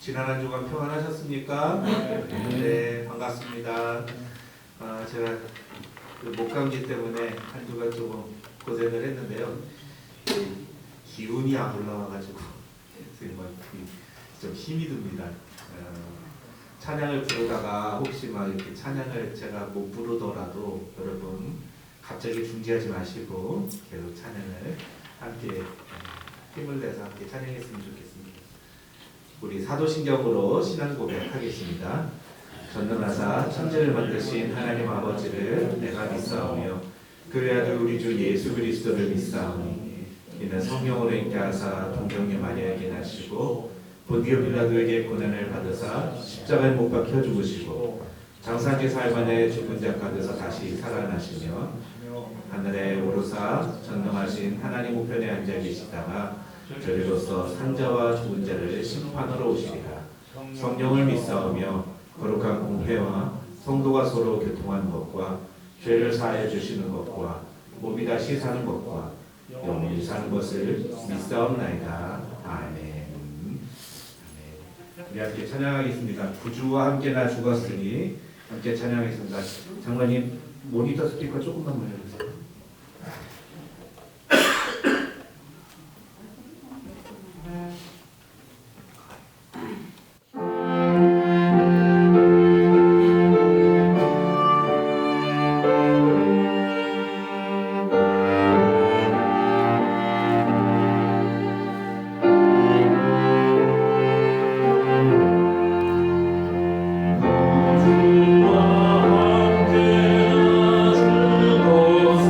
지난 한 주간 평안하셨습니까? 네, 반갑습니다. 제가 그 목감기 때문에 한 주간 조금 고생을 했는데요. 기운이 안 올라와가지고 좀 힘이 듭니다. 찬양을 부르다가 혹시 막 이렇게 찬양을 제가 못 부르더라도 여러분 갑자기 중지하지 마시고 계속 찬양을 함께 힘을 내서 함께 찬양했으면 좋겠습니다. 우리 사도신경으로 신앙 고백하겠습니다. 전능하사 천지를 만드신 하나님 아버지를 내가 믿사오며 그의 아들 우리 주 예수 그리스도를 믿사오니 이는 성령으로 있게 하사 동정녀 마리아에게 나시고 본디오 빌라도에게 고난을 받으사 십자가에 못 박혀 죽으시고 장사지 살만에 죽은 자 가운데서 다시 살아나시며 하늘에 오르사 전능하신 하나님 우편에 앉아 계시다가 저리로서 산자와 죽은 자를 심판하러 오시리라. 성령을 믿사오며 거룩한 공회와 성도가 서로 교통하는 것과 죄를 사하여 주시는 것과 몸이 다시 사는 것과 영원히 사는 것을 믿사옵나이다. 아멘. 우리 함께 찬양하겠습니다. 구주와 함께 나 죽었으니 함께 찬양하겠습니다. 장관님 모니터 스피커 조금만 올려주세요. 주와 함께 나 죽었으니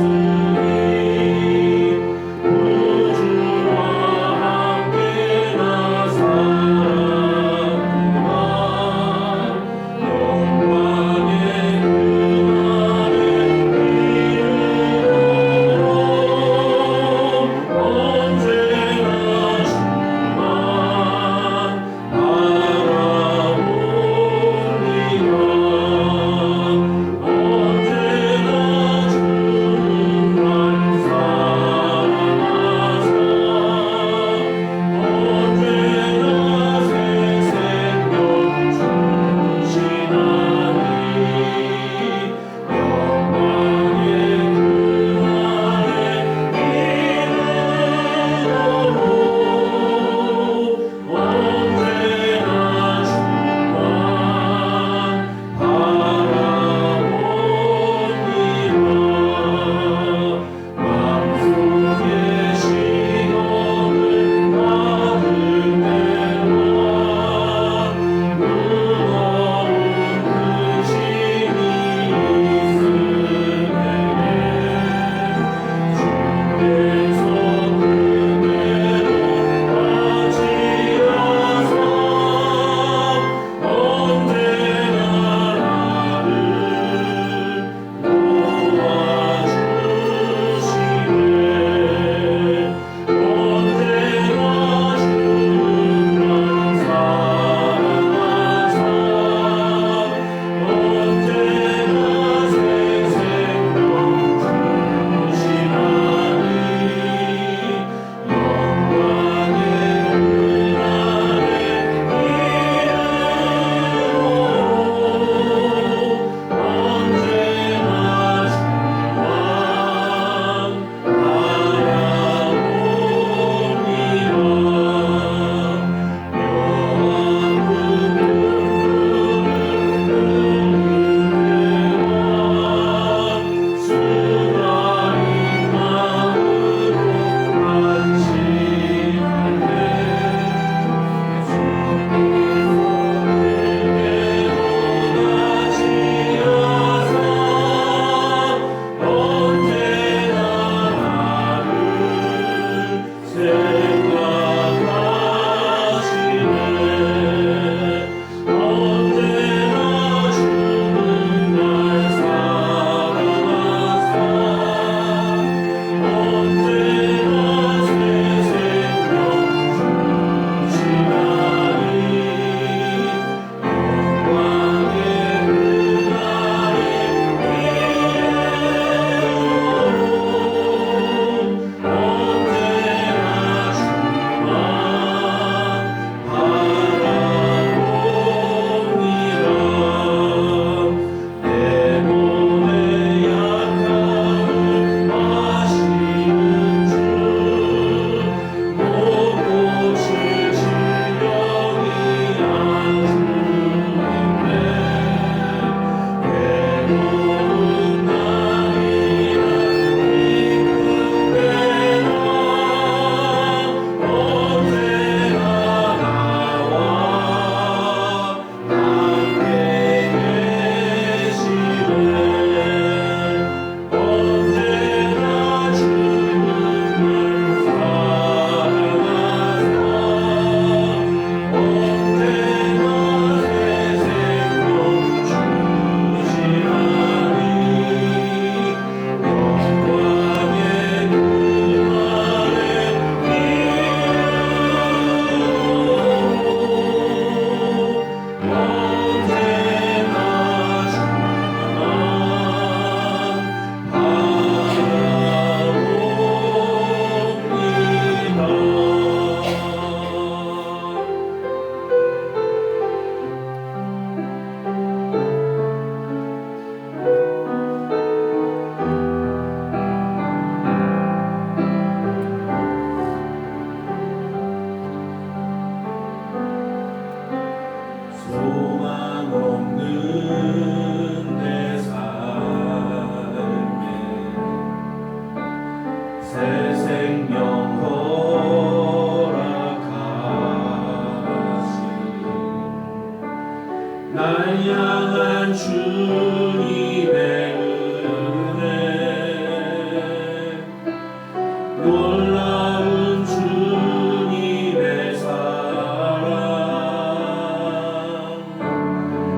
놀라운 주님의 사랑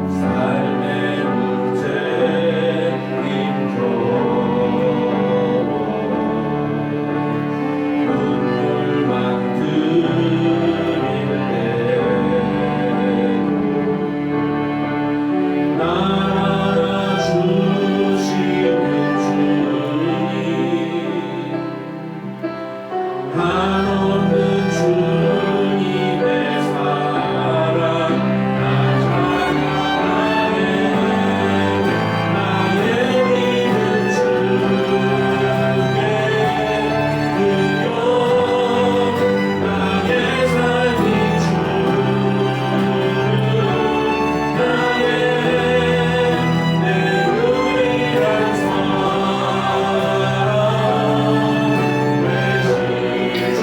삶의 문제 힘겨워 눈물만 들일 때 날 알아주시는 주님 한없는 주님의 사랑 나 찬양하네 나의 믿음 주께 드려 나의 삶이 주 나의 내 유일한 사랑 외신 주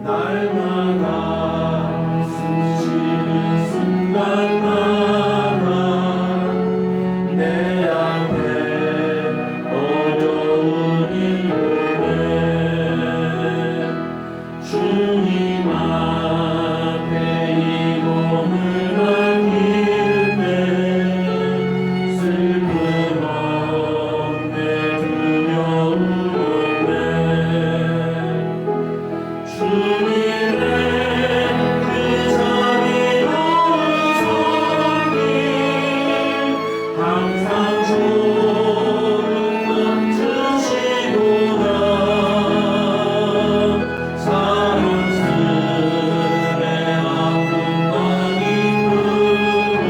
날마다 스치는 순간마다 내 앞에 어려운 일을 주님 앞에 이 몸을 맡길 때 슬픔 없네 두려움 없네 주님의 그 자비로운 손길 항상 좋은 것 주시구나 사랑스레 아픔과 기쁨을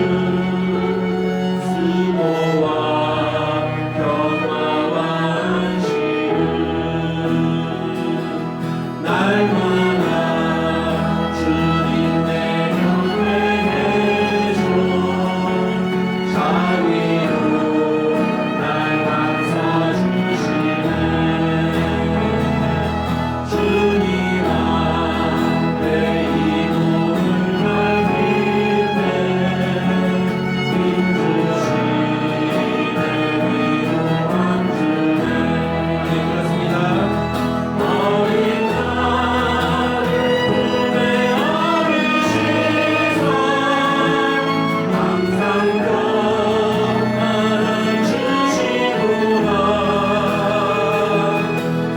수고와 평화와 안식을 날마다 주님 내 곁에 계셔 자비로 날 감싸주시네 주님 앞에 이 몸을 맡길 때 힘주시네 위로함 주네 네 그렇습니다 어린 나를 품에 안으시사 항상 평안을 주시구나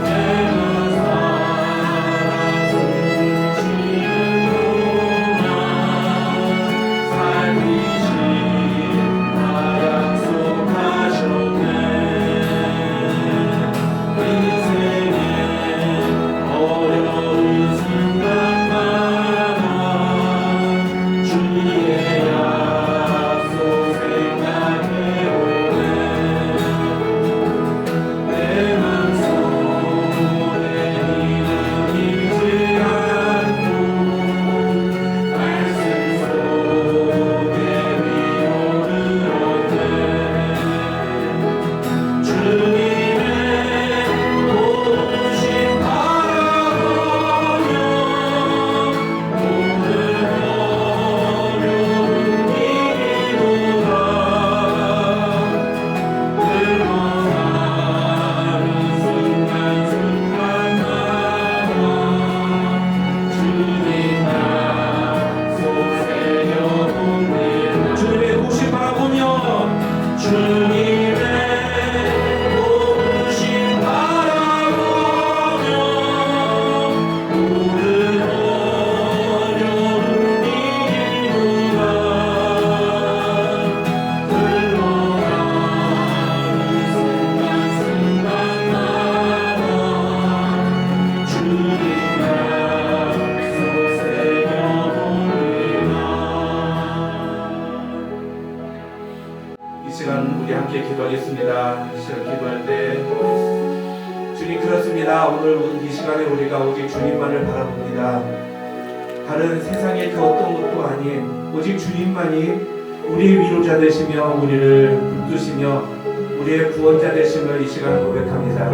내가 살아 숨쉬는 동안 살리신다 약속하셨네 인생의 어려운 순간마다 주의 약속 생각해보네 내 맘속에 이름 잃지 않고 말씀 속에 위로를 얻네 주님의 도우심 바라보며 오늘 어려운 일이구나 늙어가는 순간순간마다 주님 약속 새겨봅니다 주님의 도우심 바라보며 주님의 도우심 바라보며 오늘 어려운 일이구나 흘러가는 순간순간마다 주님 약속 새겨봅니다 이 시간 우리 함께 기도하겠습니다. 이 시간 기도할 때 주님 그렇습니다. 오늘 이 시간에 우리가 오직 주님만을 바라봅니다. 다른 세상의 그 어떤 것도 아닌 오직 주님만이 우리의 위로자 되시며 우리를 붙드시며 우리의 구원자 되심을 이 시간 고백합니다.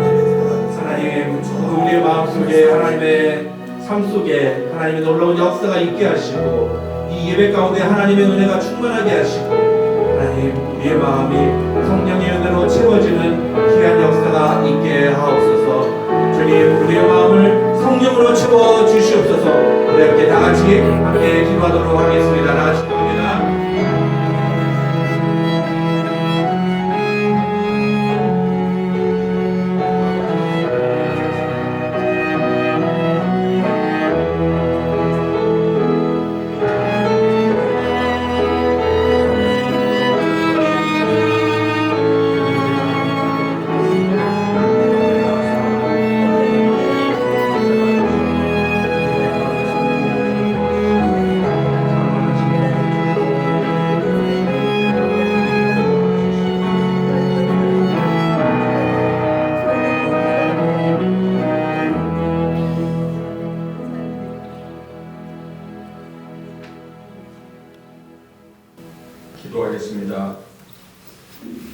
하나님 우리의 마음속에 하나님의 삶 속에 하나님의 놀라운 역사가 있게 하시고 이 예배 가운데 하나님의 은혜가 충만하게 하시고 하나님 우리의 마음이 성령의 은혜로 채워지는 귀한 역사가 있게 하옵소서. 주님 우리의 마음을 성령으로 채워 주시옵소서. 우리 함께 다 같이 함께 기도하도록 하겠습니다. 다 같이 기도합니다. 기도하겠습니다.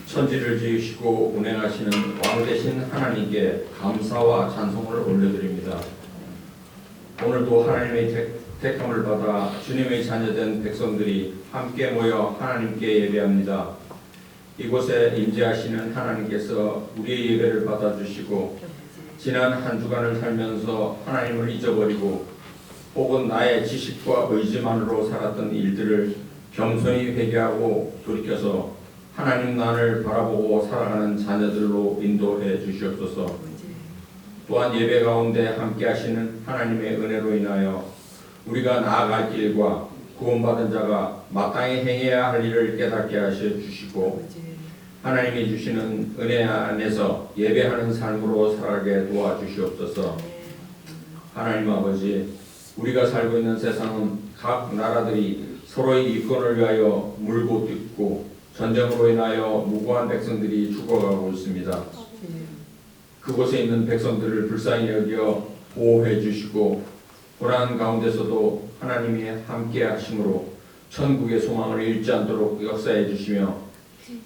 천지를 지으시고 운행하시는 왕 되신 하나님께 감사와 찬송을 올려드립니다. 오늘도 하나님의 택함을 받아 주님의 자녀된 백성들이 함께 모여 하나님께 예배합니다. 이곳에 임재하시는 하나님께서 우리의 예배를 받아주시고 지난 한 주간을 살면서 하나님을 잊어버리고 혹은 나의 지식과 의지만으로 살았던 일들을 겸손히 회개하고 돌이켜서 하나님 나를 바라보고 살아가는 자녀들로 인도해 주시옵소서. 또한 예배 가운데 함께 하시는 하나님의 은혜로 인하여 우리가 나아갈 길과 구원받은 자가 마땅히 행해야 할 일을 깨닫게 하셔 주시고 하나님이 주시는 은혜 안에서 예배하는 삶으로 살아가게 도와주시옵소서. 하나님 아버지, 우리가 살고 있는 세상은 각 나라들이 서로의 이권을 위하여 물고 뜯고 전쟁으로 인하여 무고한 백성들이 죽어가고 있습니다. 그곳에 있는 백성들을 불쌍히 여겨 보호해 주시고 고난 가운데서도 하나님이 함께 하심으로 천국의 소망을 잃지 않도록 역사해 주시며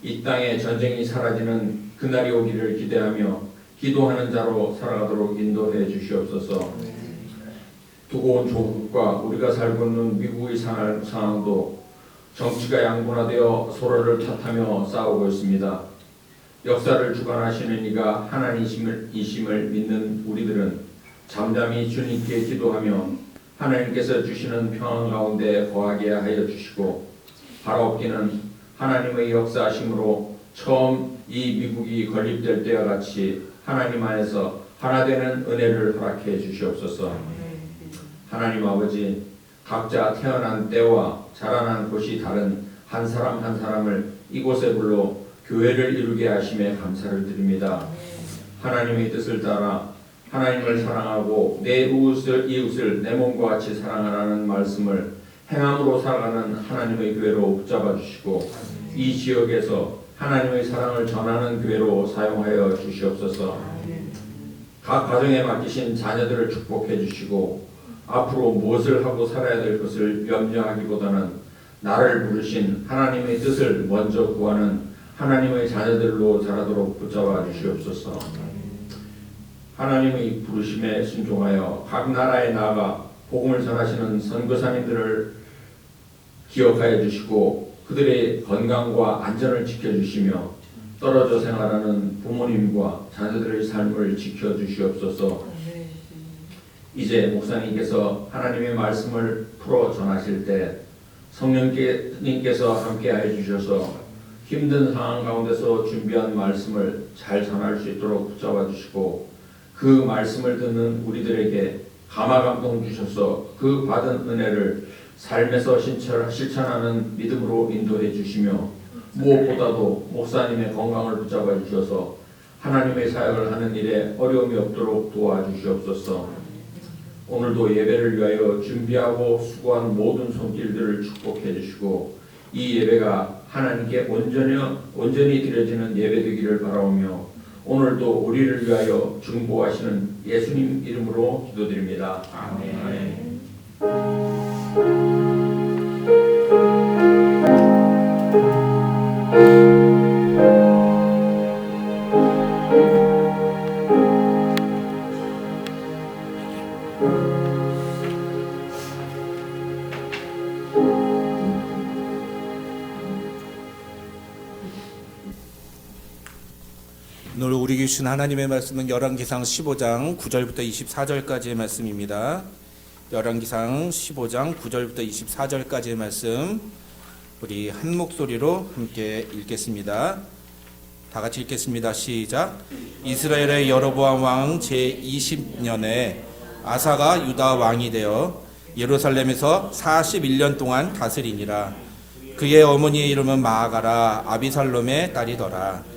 이 땅에 전쟁이 사라지는 그날이 오기를 기대하며 기도하는 자로 살아가도록 인도해 주시옵소서. 두고 온 조국과 우리가 살고 있는 미국의 상황도 정치가 양분화되어 서로를 탓하며 싸우고 있습니다. 역사를 주관하시는 이가 하나님이심을 믿는 우리들은 잠잠히 주님께 기도하며 하나님께서 주시는 평안 가운데 거하게 하여 주시고 바라옵기는 하나님의 역사하심으로 처음 이 미국이 건립될 때와 같이 하나님 안에서 하나 되는 은혜를 허락해 주시옵소서. 하나님 아버지, 각자 태어난 때와 자라난 곳이 다른 한 사람 한 사람을 이곳에 불러 교회를 이루게 하심에 감사를 드립니다. 하나님의 뜻을 따라 하나님을 사랑하고 내 이웃을 내 몸과 같이 사랑하라는 말씀을 행함으로 살아가는 하나님의 교회로 붙잡아 주시고 이 지역에서 하나님의 사랑을 전하는 교회로 사용하여 주시옵소서. 각 가정에 맡기신 자녀들을 축복해 주시고 앞으로 무엇을 하고 살아야 될 것을 염려하기보다는 나를 부르신 하나님의 뜻을 먼저 구하는 하나님의 자녀들로 자라도록 붙잡아 주시옵소서. 하나님의 부르심에 순종하여 각 나라에 나아가 복음을 전하시는 선교사님들을 기억하여 주시고 그들의 건강과 안전을 지켜주시며 떨어져 생활하는 부모님과 자녀들의 삶을 지켜주시옵소서. 이제 목사님께서 하나님의 말씀을 풀어 전하실 때 성령님께서 함께하여 주셔서 힘든 상황 가운데서 준비한 말씀을 잘 전할 수 있도록 붙잡아 주시고 그 말씀을 듣는 우리들에게 감화 감동 주셔서 그 받은 은혜를 삶에서 실천하는 믿음으로 인도해 주시며 무엇보다도 목사님의 건강을 붙잡아 주셔서 하나님의 사역을 하는 일에 어려움이 없도록 도와주시옵소서. 오늘도 예배를 위하여 준비하고 수고한 모든 손길들을 축복해 주시고 이 예배가 하나님께 온전히 드려지는 예배 되기를 바라오며 오늘도 우리를 위하여 중보하시는 예수님 이름으로 기도드립니다. 아멘. 오늘 우리에게 주신 하나님의 말씀은 열왕기상 15장 9절부터 24절까지의 말씀입니다. 열왕기상 15장 9절부터 24절까지의 말씀 우리 한 목소리로 함께 읽겠습니다. 다 같이 읽겠습니다. 시작. 이스라엘의 여로보암 왕 제20년에 아사가 유다 왕이 되어 예루살렘에서 41년 동안 다스리니라. 그의 어머니의 이름은 마아가라 아비살롬의 딸이더라.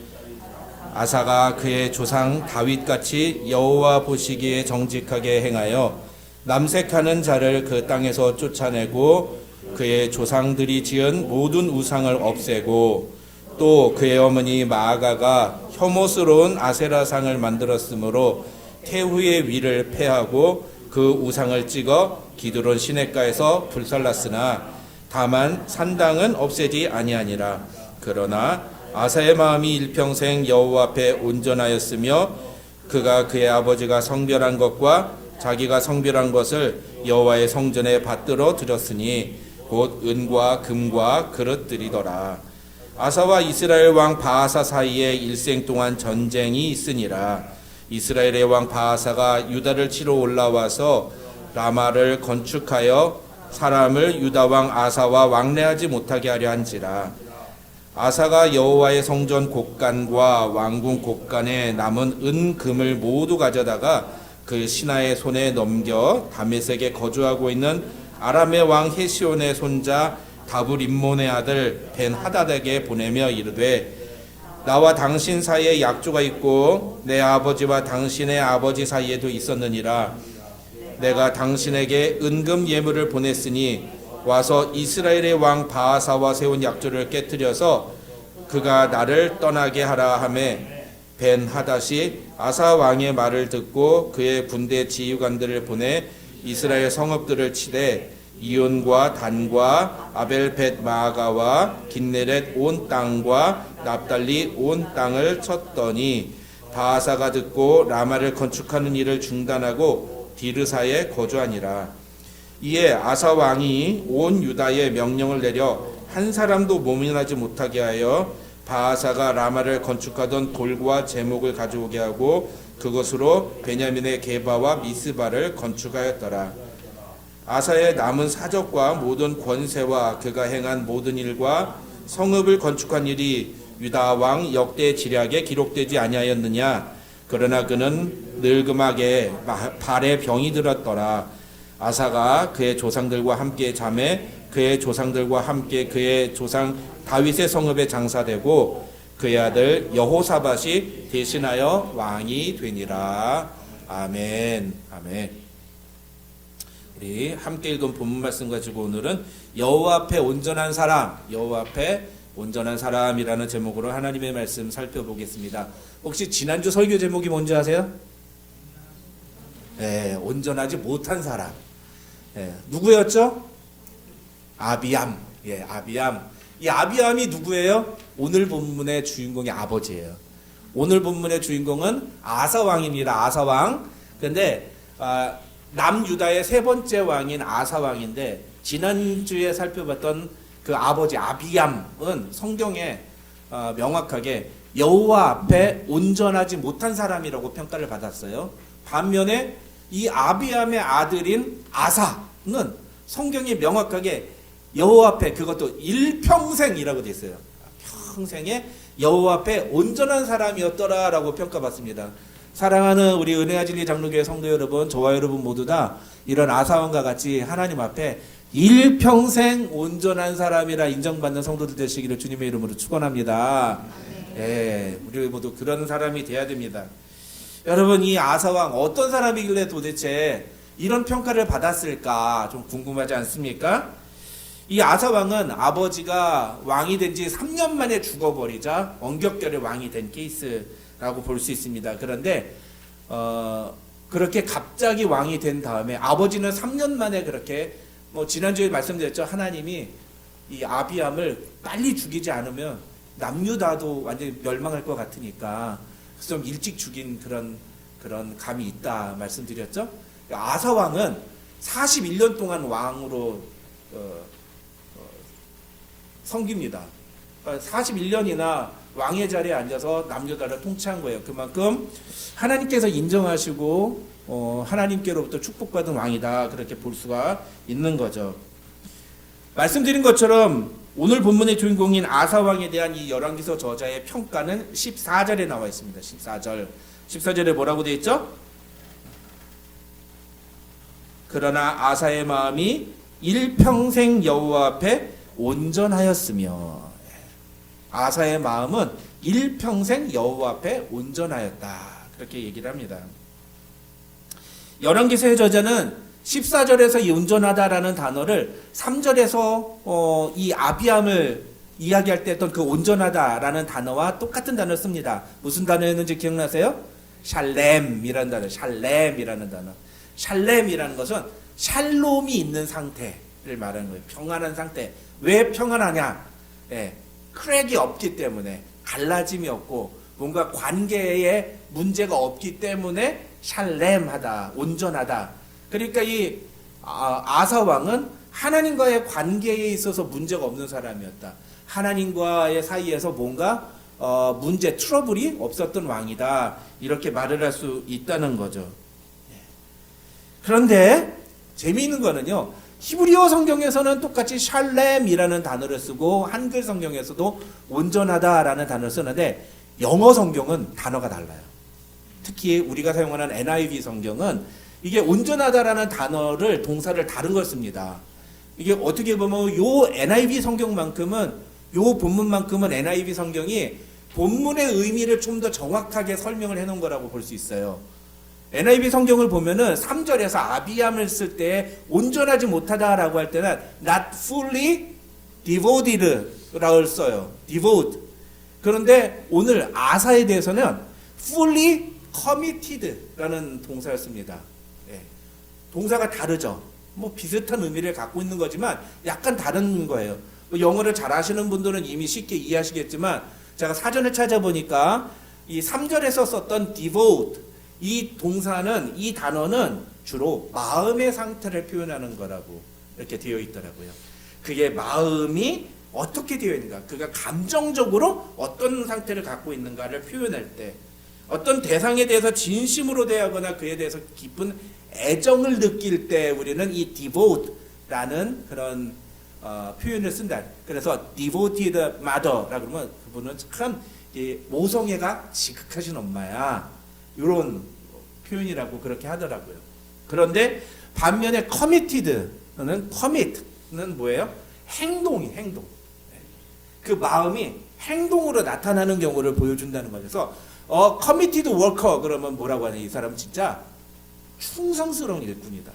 아사가 그의 조상 다윗같이 여호와 보시기에 정직하게 행하여 남색하는 자를 그 땅에서 쫓아내고 그의 조상들이 지은 모든 우상을 없애고 또 그의 어머니 마아가가 혐오스러운 아세라상을 만들었으므로 태후의 위를 폐하고 그 우상을 찍어 기드론 시냇가에서 불살랐으나 다만 산당은 없애지 아니하니라. 그러나 아사의 마음이 일평생 여호와 앞에 온전하였으며 그가 그의 아버지가 성별한 것과 자기가 성별한 것을 여호와의 성전에 받들어 드렸으니 곧 은과 금과 그릇들이더라. 아사와 이스라엘 왕 바하사 사이에 일생 동안 전쟁이 있으니라. 이스라엘의 왕 바하사가 유다를 치러 올라와서 라마를 건축하여 사람을 유다 왕 아사와 왕래하지 못하게 하려 한지라. 아사가 여호와의 성전 곳간과 왕궁 곳간에 남은 은 금을 모두 가져다가 그 신하의 손에 넘겨 다메섹에 거주하고 있는 아람의 왕 헤시온의 손자 다브림몬의 아들 벤 하닷에게 보내며 이르되 나와 당신 사이에 약조가 있고 내 아버지와 당신의 아버지 사이에도 있었느니라. 내가 당신에게 은금 예물을 보냈으니 와서 이스라엘의 왕 바하사와 세운 약조를 깨뜨려서 그가 나를 떠나게 하라 하매 벤 하닷이 아사 왕의 말을 듣고 그의 군대 지휘관들을 보내 이스라엘 성읍들을 치되 이온과 단과 아벨벳 마아가와 긴네렛 온 땅과 납달리 온 땅을 쳤더니 바하사가 듣고 라마를 건축하는 일을 중단하고 디르사에 거주하니라. 이에 아사 왕이 온 유다에 명령을 내려 한 사람도 모면하지 못하게 하여 바하사가 라마를 건축하던 돌과 제목을 가져오게 하고 그것으로 베냐민의 게바와 미스바를 건축하였더라. 아사의 남은 사적과 모든 권세와 그가 행한 모든 일과 성읍을 건축한 일이 유다 왕 역대 지략에 기록되지 아니하였느냐. 그러나 그는 늙음하게 발에 병이 들었더라. 아사가 그의 조상들과 함께 잠에 그의 조상들과 함께 그의 조상 다윗의 성읍에 장사되고 그의 아들 여호사밧이 대신하여 왕이 되니라. 아멘. 아멘. 우리 함께 읽은 본문 말씀 가지고 오늘은 여호와 앞에 온전한 사람, 여호와 앞에 온전한 사람이라는 제목으로 하나님의 말씀 살펴보겠습니다. 혹시 지난주 설교 제목이 뭔지 아세요? 네, 온전하지 못한 사람. 네, 누구였죠? 아비암. 예, 아비암. 이 아비암이 누구예요? 오늘 본문의 주인공이 아버지예요. 오늘 본문의 주인공은 아사 왕입니다. 아사 왕. 근데 남유다의 세 번째 왕인 아사 왕인데 지난주에 살펴봤던 그 아버지 아비암은 성경에 명확하게 여호와 앞에 온전하지 못한 사람이라고 평가를 받았어요. 반면에 이 아비암의 아들인 아사는 성경이 명확하게 여호와 앞에 그것도 일평생이라고 돼 있어요. 평생에 여호와 앞에 온전한 사람이었더라라고 평가받습니다. 사랑하는 우리 은혜와 진리 장로교회 성도 여러분, 저와 여러분 모두 다 이런 아사왕과 같이 하나님 앞에 일평생 온전한 사람이라 인정받는 성도들 되시기를 주님의 이름으로 축원합니다. 예, 우리 모두 그런 사람이 돼야 됩니다. 여러분, 이 아사왕 어떤 사람이길래 도대체 이런 평가를 받았을까 좀 궁금하지 않습니까? 이 아사왕은 아버지가 왕이 된 지 3년 만에 죽어버리자 원격결에 왕이 된 케이스라고 볼 수 있습니다. 그런데 그렇게 갑자기 왕이 된 다음에 아버지는 3년 만에 그렇게 지난주에 말씀드렸죠. 하나님이 이 아비암을 빨리 죽이지 않으면 남유다도 완전히 멸망할 것 같으니까 좀 일찍 죽인 그런 감이 있다 말씀드렸죠. 아사 왕은 41년 동안 왕으로 섬깁니다. 41년이나 왕의 자리에 앉아서 남유다를 통치한 거예요. 그만큼 하나님께서 인정하시고 하나님께로부터 축복받은 왕이다, 그렇게 볼 수가 있는 거죠. 말씀드린 것처럼 오늘 본문의 주인공인 아사 왕에 대한 이 열왕기서 저자의 평가는 14절에 나와 있습니다. 14절에 뭐라고 되어 있죠? 그러나 아사의 마음이 일평생 여호와 앞에 온전하였으며, 아사의 마음은 일평생 여호와 앞에 온전하였다, 그렇게 얘기를 합니다. 열왕기서의 저자는 14절에서 이 온전하다라는 단어를 3절에서 이 아비암을 이야기할 때 했던 그 온전하다라는 단어와 똑같은 단어를 씁니다. 무슨 단어였는지 기억나세요? 샬렘이라는 단어. 샬렘이라는 단어. 샬렘이라는 것은 샬롬이 있는 상태를 말하는 거예요. 평안한 상태. 왜 평안하냐? 크랙이 없기 때문에, 갈라짐이 없고 뭔가 관계에 문제가 없기 때문에 샬렘하다, 온전하다. 그러니까 이 아사 왕은 하나님과의 관계에 있어서 문제가 없는 사람이었다. 하나님과의 사이에서 뭔가 문제, 트러블이 없었던 왕이다. 이렇게 말을 할 수 있다는 거죠. 그런데 재미있는 거는요. 히브리어 성경에서는 똑같이 샬렘이라는 단어를 쓰고 한글 성경에서도 온전하다라는 단어를 쓰는데 영어 성경은 단어가 달라요. 특히 우리가 사용하는 NIV 성경은 이게 온전하다라는 단어를 동사를 다른 걸 씁니다. 이게 어떻게 보면 요 NIV 성경만큼은 요 본문만큼은 NIV 성경이 본문의 의미를 좀 더 정확하게 설명을 해놓은 거라고 볼 수 있어요. NIV 성경을 보면은 3절에서 아비암을 쓸 때 온전하지 못하다라고 할 때는 not fully devoted라고 써요. devote. 그런데 오늘 아사에 대해서는 fully committed라는 동사를 씁니다. 예. 동사가 다르죠. 뭐 비슷한 의미를 갖고 있는 거지만 약간 다른 거예요. 영어를 잘 아시는 분들은 이미 쉽게 이해하시겠지만 제가 사전을 찾아보니까 이 3절에서 썼던 devote 이 동사는 이 단어는 주로 마음의 상태를 표현하는 거라고 이렇게 되어 있더라고요. 그게 마음이 어떻게 되어 있는가, 그가 감정적으로 어떤 상태를 갖고 있는가를 표현할 때 어떤 대상에 대해서 진심으로 대하거나 그에 대해서 깊은 애정을 느낄 때 우리는 이 devote라는 그런 표현을 쓴다. 그래서 devoted mother라고 그러면 그분은 참 모성애가 지극하신 엄마야. 이런 표현이라고 그렇게 하더라고요. 그런데 반면에 committed는 commit는 뭐예요? 행동이 행동. 그 마음이 행동으로 나타나는 경우를 보여준다는 거죠. 그래서 committed worker 그러면 뭐라고 하냐? 이 사람 진짜 충성스러운 일꾼이다.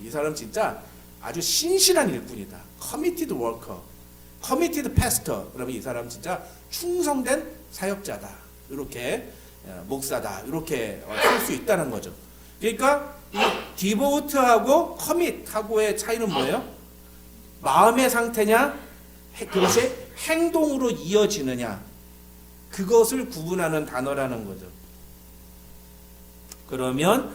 이 사람 진짜 아주 신실한 일꾼이다. committed worker, committed pastor 그러면 이 사람 진짜 충성된 사역자다. 이렇게 목사다. 이렇게 쓸 수 있다는 거죠. 그러니까 이 devote하고 commit하고의 차이는 뭐예요? 마음의 상태냐? 그것이 행동으로 이어지느냐? 그것을 구분하는 단어라는 거죠. 그러면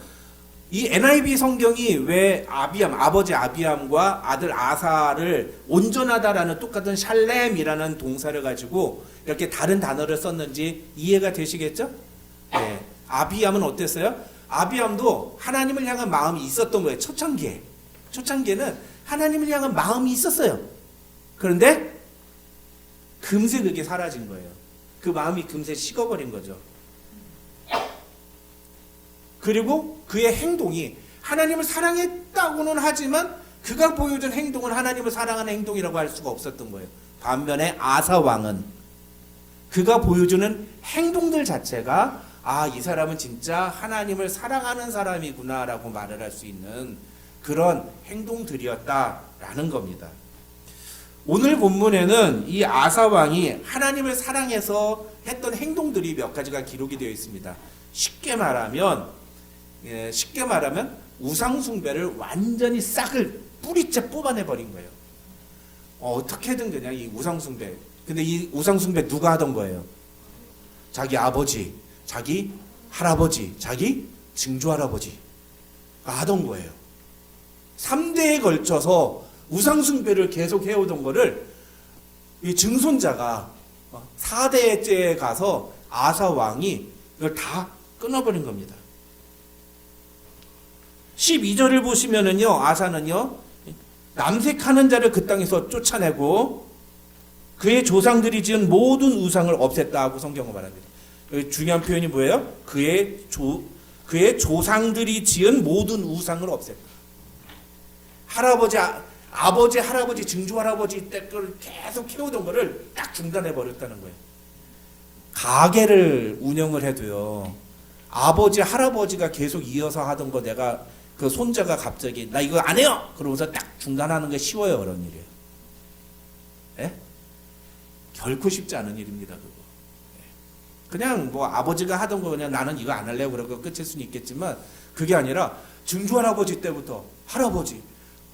이 NIV 성경이 왜 아버지 아비암과 아들 아사를 온전하다라는 똑같은 샬렘이라는 동사를 가지고 이렇게 다른 단어를 썼는지 이해가 되시겠죠? 네. 아비암은 어땠어요? 아비암도 하나님을 향한 마음이 있었던 거예요. 초창기에는 하나님을 향한 마음이 있었어요. 그런데 금세 그게 사라진 거예요. 그 마음이 금세 식어버린 거죠. 그리고 그의 행동이 하나님을 사랑했다고는 하지만 그가 보여준 행동은 하나님을 사랑하는 행동이라고 할 수가 없었던 거예요. 반면에 아사 왕은 그가 보여주는 행동들 자체가 이 사람은 진짜 하나님을 사랑하는 사람이구나라고 말을 할 수 있는 그런 행동들이었다라는 겁니다. 오늘 본문에는 이 아사 왕이 하나님을 사랑해서 했던 행동들이 몇 가지가 기록이 되어 있습니다. 쉽게 말하면 우상 숭배를 완전히 싹을 뿌리째 뽑아내 버린 거예요. 어떻게든 그냥 이 우상 숭배. 근데 이 우상 숭배 누가 하던 거예요? 자기 아버지, 자기 할아버지, 자기 증조 할아버지가 하던 거예요. 3대에 걸쳐서 우상 숭배를 계속 해오던 거를 이 증손자가 4대째 가서 아사 왕이 이걸 다 끊어버린 겁니다. 12절을 보시면은요, 아사는요, 남색하는 자를 그 땅에서 쫓아내고 그의 조상들이 지은 모든 우상을 없앴다 하고 성경은 말합니다. 여기 중요한 표현이 뭐예요? 그의 조상들이 지은 모든 우상을 없앴다. 아버지, 할아버지, 증조 할아버지 때 걸 계속 해오던 거를 딱 중단해 버렸다는 거예요. 가게를 운영을 해도요, 아버지, 할아버지가 계속 이어서 하던 거 내가 그 손자가 갑자기 나 이거 안 해요! 그러면서 딱 중단하는 게 쉬워요, 그런 일이에요. 예? 결코 쉽지 않은 일입니다, 그거. 그냥 뭐 아버지가 하던 거 그냥 나는 이거 안 할래요 그러고 끝일 수는 있겠지만 그게 아니라 증조 할아버지 때부터 할아버지,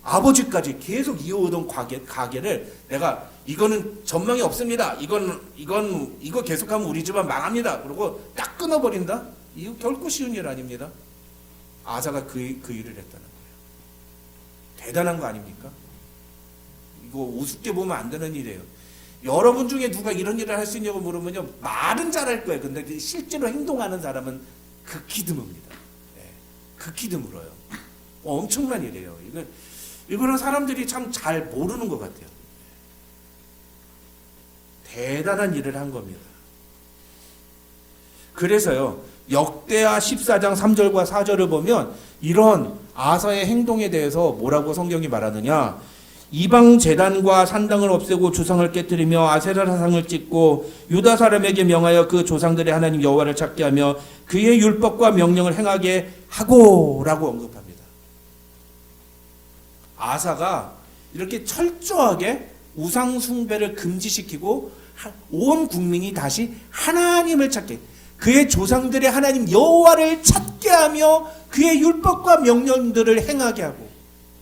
아버지까지 계속 이어오던 가게를 내가 이거는 전망이 없습니다. 이거 계속하면 우리 집안 망합니다. 그러고 딱 끊어버린다? 이거 결코 쉬운 일 아닙니다. 아사가 그 일을 했다는 거예요. 대단한 거 아닙니까? 이거 우습게 보면 안 되는 일이에요. 여러분 중에 누가 이런 일을 할 수 있냐고 물으면요, 말은 잘할 거예요. 근데 실제로 행동하는 사람은 극히 드뭅니다. 네, 극히 드물어요. 엄청난 일이에요. 이거는 사람들이 참 잘 모르는 것 같아요. 대단한 일을 한 겁니다. 그래서요, 역대하 14장 3절과 4절을 보면 이런 아사의 행동에 대해서 뭐라고 성경이 말하느냐, 이방 제단과 산당을 없애고 조상을 깨뜨리며 아세라 사상을 찍고 유다 사람에게 명하여 그 조상들의 하나님 여호와를 찾게 하며 그의 율법과 명령을 행하게 하고라고 언급합니다. 아사가 이렇게 철저하게 우상 숭배를 금지시키고 온 국민이 다시 하나님을 찾게, 그의 조상들의 하나님 여호와를 찾게 하며 그의 율법과 명령들을 행하게 하고,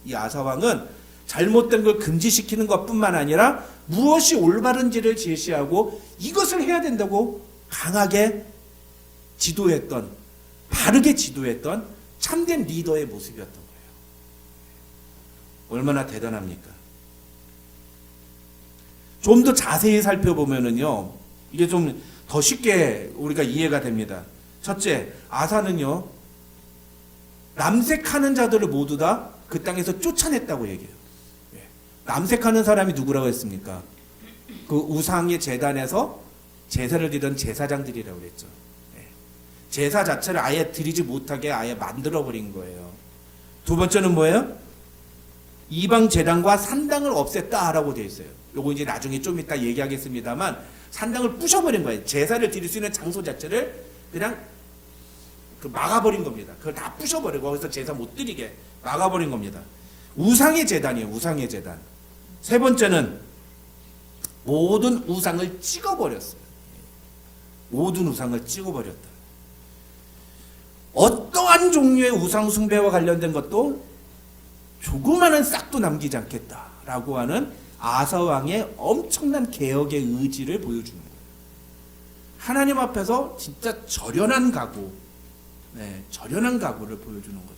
이 아사 왕은 잘못된 걸 금지시키는 것뿐만 아니라 무엇이 올바른지를 제시하고 이것을 해야 된다고 강하게 지도했던, 바르게 지도했던 참된 리더의 모습이었던 거예요. 얼마나 대단합니까? 좀 더 자세히 살펴보면은요, 이게 좀 더 쉽게 우리가 이해가 됩니다. 첫째, 아사는요, 남색하는 자들을 모두 다 그 땅에서 쫓아냈다고 얘기해요. 남색하는 사람이 누구라고 했습니까? 그 우상의 제단에서 제사를 드리던 제사장들이라고 했죠. 제사 자체를 아예 드리지 못하게 아예 만들어버린 거예요. 두 번째는 뭐예요? 이방 제단과 산당을 없앴다라고 되어 있어요. 요거 이제 나중에 좀 이따 얘기하겠습니다만, 산당을 부셔버린 거예요. 제사를 드릴 수 있는 장소 자체를 그냥 막아버린 겁니다. 그걸 다 부셔버리고 거기서 제사 못 드리게 막아버린 겁니다. 우상의 제단이에요. 우상의 제단. 세 번째는 모든 우상을 찍어버렸어요. 모든 우상을 찍어버렸다. 어떠한 종류의 우상 숭배와 관련된 것도 조그마한 싹도 남기지 않겠다라고 하는 아사 왕의 엄청난 개혁의 의지를 보여주는 거예요. 하나님 앞에서 진짜 절연한 각오, 절연한 각오를 보여주는 거죠.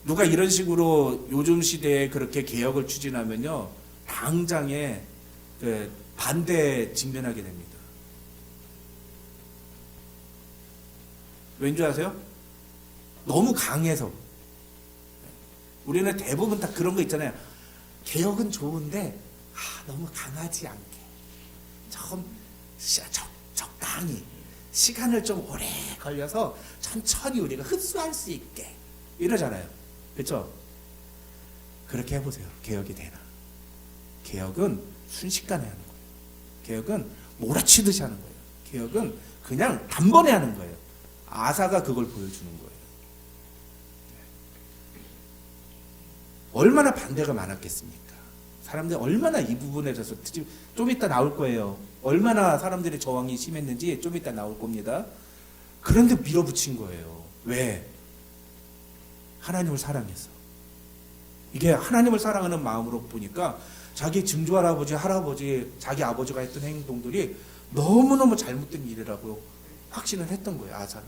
누가 이런 식으로 요즘 시대에 그렇게 개혁을 추진하면요, 당장에 반대에 직면하게 됩니다. 왠지 아세요? 너무 강해서. 우리는 대부분 다 그런 거 있잖아요. 개혁은 좋은데 너무 강하지 않게 좀 적당히 시간을 좀 오래 걸려서 천천히 우리가 흡수할 수 있게 이러잖아요. 그렇죠? 그렇게 해보세요. 개혁이 되나? 개혁은 순식간에 하는 거예요. 개혁은 몰아치듯이 하는 거예요. 개혁은 그냥 단번에 하는 거예요. 아사가 그걸 보여주는 거예요. 얼마나 반대가 많았겠습니까? 사람들이 얼마나 이 부분에 대해서 좀 이따 나올 거예요. 얼마나 사람들의 저항이 심했는지 좀 이따 나올 겁니다. 그런데 밀어붙인 거예요. 왜? 하나님을 사랑해서. 이게 하나님을 사랑하는 마음으로 보니까 자기 증조 할아버지, 자기 아버지가 했던 행동들이 너무너무 잘못된 일이라고 확신을 했던 거예요, 아사는.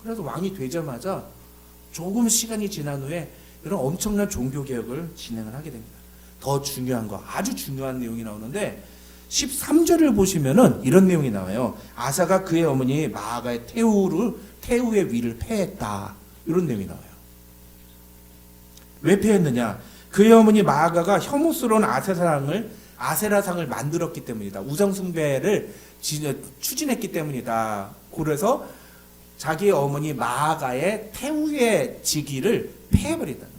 그래서 왕이 되자마자 조금 시간이 지난 후에 이런 엄청난 종교개혁을 진행을 하게 됩니다. 더 중요한 거, 아주 중요한 내용이 나오는데 13절을 보시면은 이런 내용이 나와요. 아사가 그의 어머니 마아가의 태우의 위를 패했다. 이런 내용이 나와요. 왜 패했느냐? 그의 어머니 마아가가 혐오스러운 아세라상을 만들었기 때문이다. 우상숭배를 추진했기 때문이다. 그래서 자기 어머니 마아가의 태우의 직위를 패해버렸다는 거예요.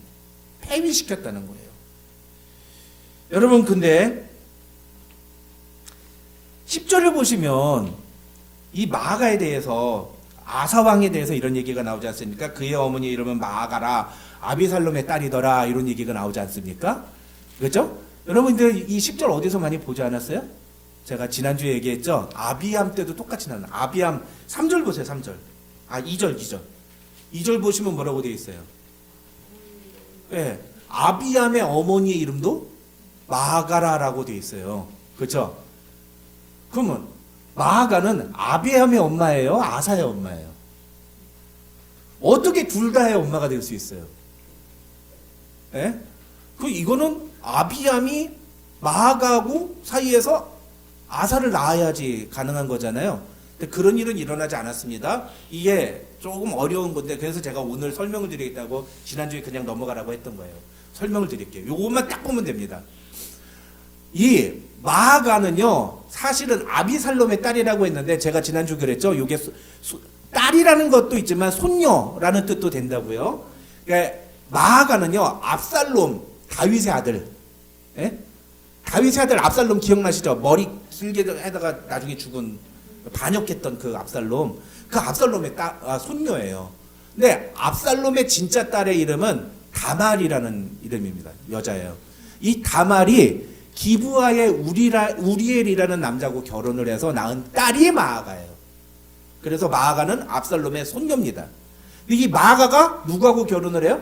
폐위시켰다는 거예요. 여러분, 근데 10절을 보시면 이 마아가에 대해서, 아사왕에 대해서 이런 얘기가 나오지 않습니까? 그의 어머니 이름은 마아가라, 아비살롬의 딸이더라, 이런 얘기가 나오지 않습니까? 그렇죠? 여러분들 이 10절 어디서 많이 보지 않았어요? 제가 지난주에 얘기했죠? 아비암 때도 똑같이 나와요. 아비암 3절 보세요. 3절. 2절 보시면 뭐라고 되어 있어요? 네, 아비암의 어머니의 이름도 마아가라라고 되어 있어요. 그렇죠? 그러면 마아가는 아비암의 엄마예요? 아사의 엄마예요? 어떻게 둘 다의 엄마가 될 수 있어요? 예? 이거는 아비암이 마아가하고 사이에서 아사를 낳아야지 가능한 거잖아요. 근데 그런 일은 일어나지 않았습니다. 이게 조금 어려운 건데 그래서 제가 오늘 설명을 드리겠다고 지난주에 그냥 넘어가라고 했던 거예요. 설명을 드릴게요. 요것만 딱 보면 됩니다. 이 마아가는요 사실은 아비살롬의 딸이라고 했는데 제가 지난주 그랬죠. 요게 딸이라는 것도 있지만 손녀라는 뜻도 된다고요. 그러니까 마아가는요 압살롬 다윗의 아들, 예? 다윗의 아들 압살롬 기억나시죠? 머리 길게 해다가 나중에 죽은 반역했던 그 압살롬, 그 압살롬의 손녀예요. 근데 압살롬의 진짜 딸의 이름은 다말이라는 이름입니다. 여자예요. 이 다말이 기브아의 우리엘이라는 남자하고 결혼을 해서 낳은 딸이 마아가예요. 그래서 마아가는 압살롬의 손녀입니다. 근데 이 마아가가 누구하고 결혼을 해요?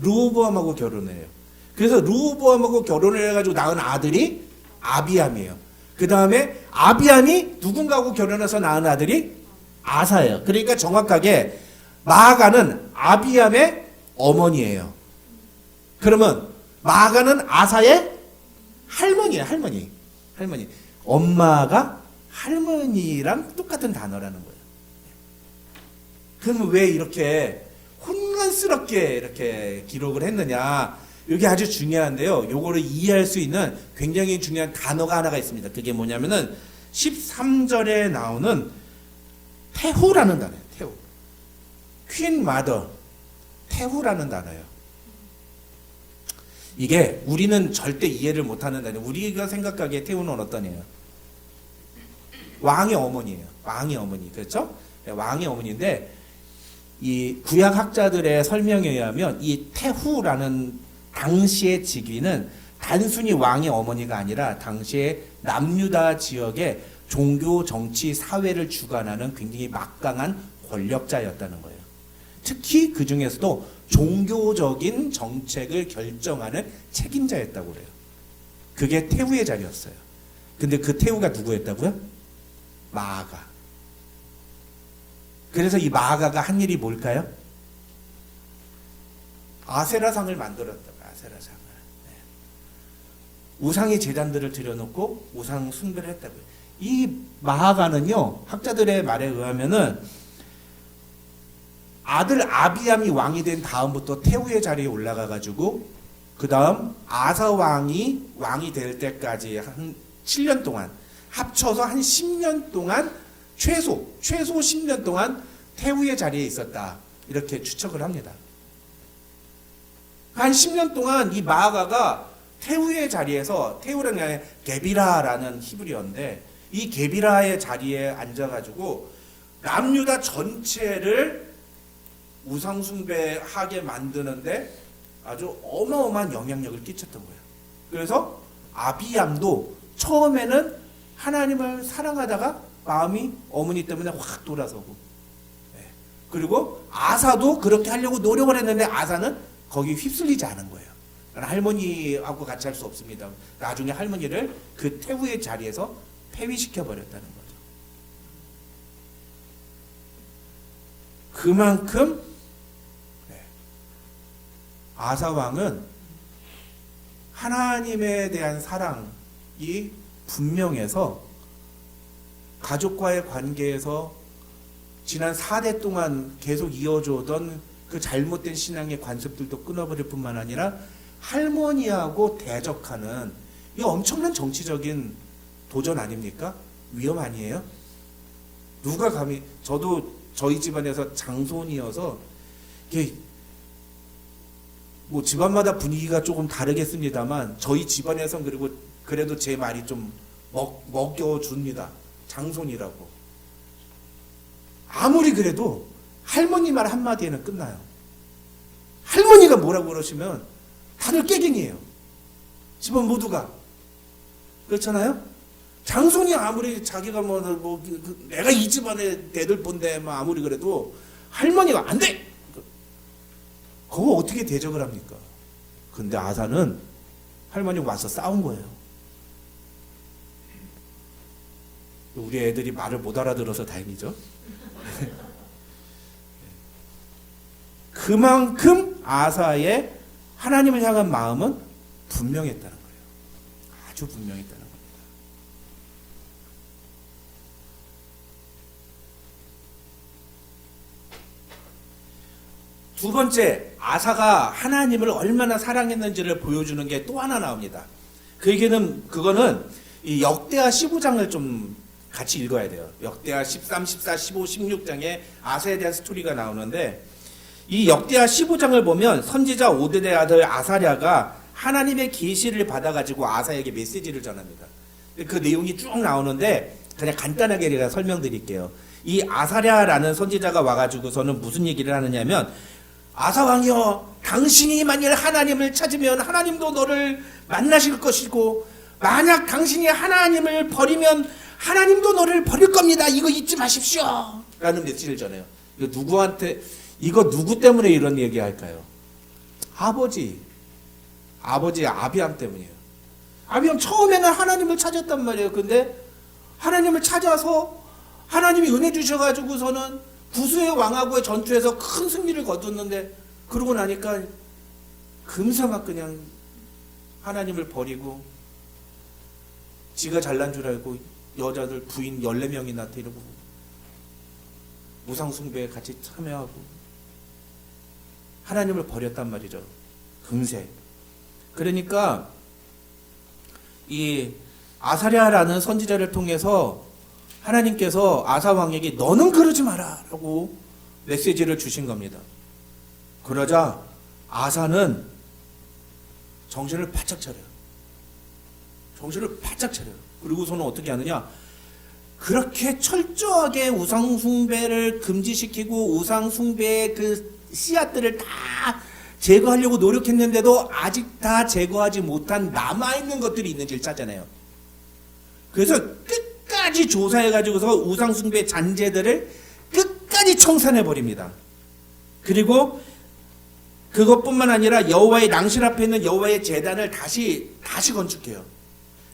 르호보암하고 결혼을 해요. 그래서 르호보암하고 결혼을 해가지고 낳은 아들이 아비암이에요. 그 다음에 아비암이 누군가하고 결혼해서 낳은 아들이 아사예요. 그러니까 정확하게 마아가는 아비암의 어머니예요. 그러면 마아가는 아사의 할머니예요. 할머니. 엄마가 할머니랑 똑같은 단어라는 거예요. 그럼 왜 이렇게 혼란스럽게 이렇게 기록을 했느냐? 이게 아주 중요한데요. 요거를 이해할 수 있는 굉장히 중요한 단어가 하나가 있습니다. 그게 뭐냐면은 13절에 나오는 태후라는 단어예요. 태후. 퀸 마더. 태후라는 단어예요. 이게 우리는 절대 이해를 못하는 단어예요. 우리가 생각하기에 태후는 어떤 애예요? 왕의 어머니예요. 왕의 어머니. 그렇죠? 왕의 어머니인데 이 구약학자들의 설명에 의하면 이 태후라는 당시의 직위는 단순히 왕의 어머니가 아니라 당시의 남유다 지역의 종교, 정치, 사회를 주관하는 굉장히 막강한 권력자였다는 거예요. 특히 그 중에서도 종교적인 정책을 결정하는 책임자였다고 그래요. 그게 태후의 자리였어요. 근데 그 태후가 누구였다고요? 마아가. 그래서 이 마아가가 한 일이 뭘까요? 아세라상을 만들었다고요. 아세라상을. 네. 우상의 제단들을 들여놓고 우상 숭배를 했다고요. 이 마아가는요, 학자들의 말에 의하면은 아들 아비암이 왕이 된 다음부터 태후의 자리에 올라가가지고 그 다음 아사 왕이 될 때까지 한 7년 동안 합쳐서 한 10년 동안 최소 10년 동안 태후의 자리에 있었다. 이렇게 추측을 합니다. 한 10년 동안 이 마아가가 태후의 자리에서, 태후라는 게 아니라 게비라라는 히브리어인데 이 게비라의 자리에 앉아가지고 남유다 전체를 우상숭배하게 만드는데 아주 어마어마한 영향력을 끼쳤던 거예요. 그래서 아비암도 처음에는 하나님을 사랑하다가 마음이 어머니 때문에 확 돌아서고, 그리고 아사도 그렇게 하려고 노력을 했는데 아사는 거기 휩쓸리지 않은 거예요. 할머니하고 같이 할 수 없습니다. 나중에 할머니를 그 태후의 자리에서 폐위시켜 버렸다는 거죠. 그만큼 아사 왕은 하나님에 대한 사랑이 분명해서 가족과의 관계에서 지난 4대 동안 계속 이어져오던 그 잘못된 신앙의 관습들도 끊어버릴 뿐만 아니라 할머니하고 대적하는 이 엄청난 정치적인 도전 아닙니까? 위험 아니에요? 누가 감히, 저도 저희 집안에서 장손이어서 이게 뭐 집안마다 분위기가 조금 다르겠습니다만 저희 집안에선 그리고 그래도 제 말이 좀 먹여줍니다. 장손이라고. 아무리 그래도 할머니 말 한마디에는 끝나요. 할머니가 뭐라고 그러시면 다들 깨갱이에요. 집안 모두가. 그렇잖아요? 장손이 아무리 자기가 내가 이 집안에 대들 본데 아무리 그래도 할머니가 안 돼! 그거 어떻게 대적을 합니까? 근데 아사는 할머니 와서 싸운 거예요. 우리 애들이 말을 못 알아들어서 다행이죠. 그만큼 아사의 하나님을 향한 마음은 분명했다는 거예요. 아주 분명했다는 겁니다. 두 번째, 아사가 하나님을 얼마나 사랑했는지를 보여주는 게 또 하나 나옵니다. 그거는 이 역대하 15장을 좀 같이 읽어야 돼요. 역대하 13, 14, 15, 16장에 아사에 대한 스토리가 나오는데, 이 역대하 15장을 보면 선지자 오뎃의 아들 아사랴가 하나님의 계시를 받아가지고 아사에게 메시지를 전합니다. 그 내용이 쭉 나오는데 그냥 간단하게 제가 설명드릴게요. 이 아사랴라는 선지자가 와가지고서는 무슨 얘기를 하느냐면, 아사왕이여, 당신이 만일 하나님을 찾으면 하나님도 너를 만나실 것이고, 만약 당신이 하나님을 버리면 하나님도 너를 버릴 겁니다. 이거 잊지 마십시오. 라는 메시지를 전해요. 이거 누구 때문에 이런 얘기 할까요? 아버지 아비암 때문이에요. 아비암 처음에는 하나님을 찾았단 말이에요. 근데 하나님을 찾아서 하나님이 은혜 주셔가지고서는 구스의 왕하고의 전투에서 큰 승리를 거뒀는데, 그러고 나니까 금세 막 그냥 하나님을 버리고 지가 잘난 줄 알고 여자들 부인 14명이나 데리고 우상숭배에 같이 참여하고 하나님을 버렸단 말이죠. 금세. 그러니까 이 아사랴라는 선지자를 통해서 하나님께서 아사 왕에게 너는 그러지 마라 라고 메시지를 주신 겁니다. 그러자 아사는 정신을 바짝 차려요. 그리고서는 어떻게 하느냐, 그렇게 철저하게 우상숭배를 금지시키고 우상숭배의 그 씨앗들을 다 제거하려고 노력했는데도 아직 다 제거하지 못한 남아있는 것들이 있는지를 찾아내요. 그래서 끝까지 조사해가지고서 우상숭배 잔재들을 끝까지 청산해버립니다. 그리고 그것뿐만 아니라 여호와의 낭실 앞에 있는 여호와의 제단을 다시 건축해요.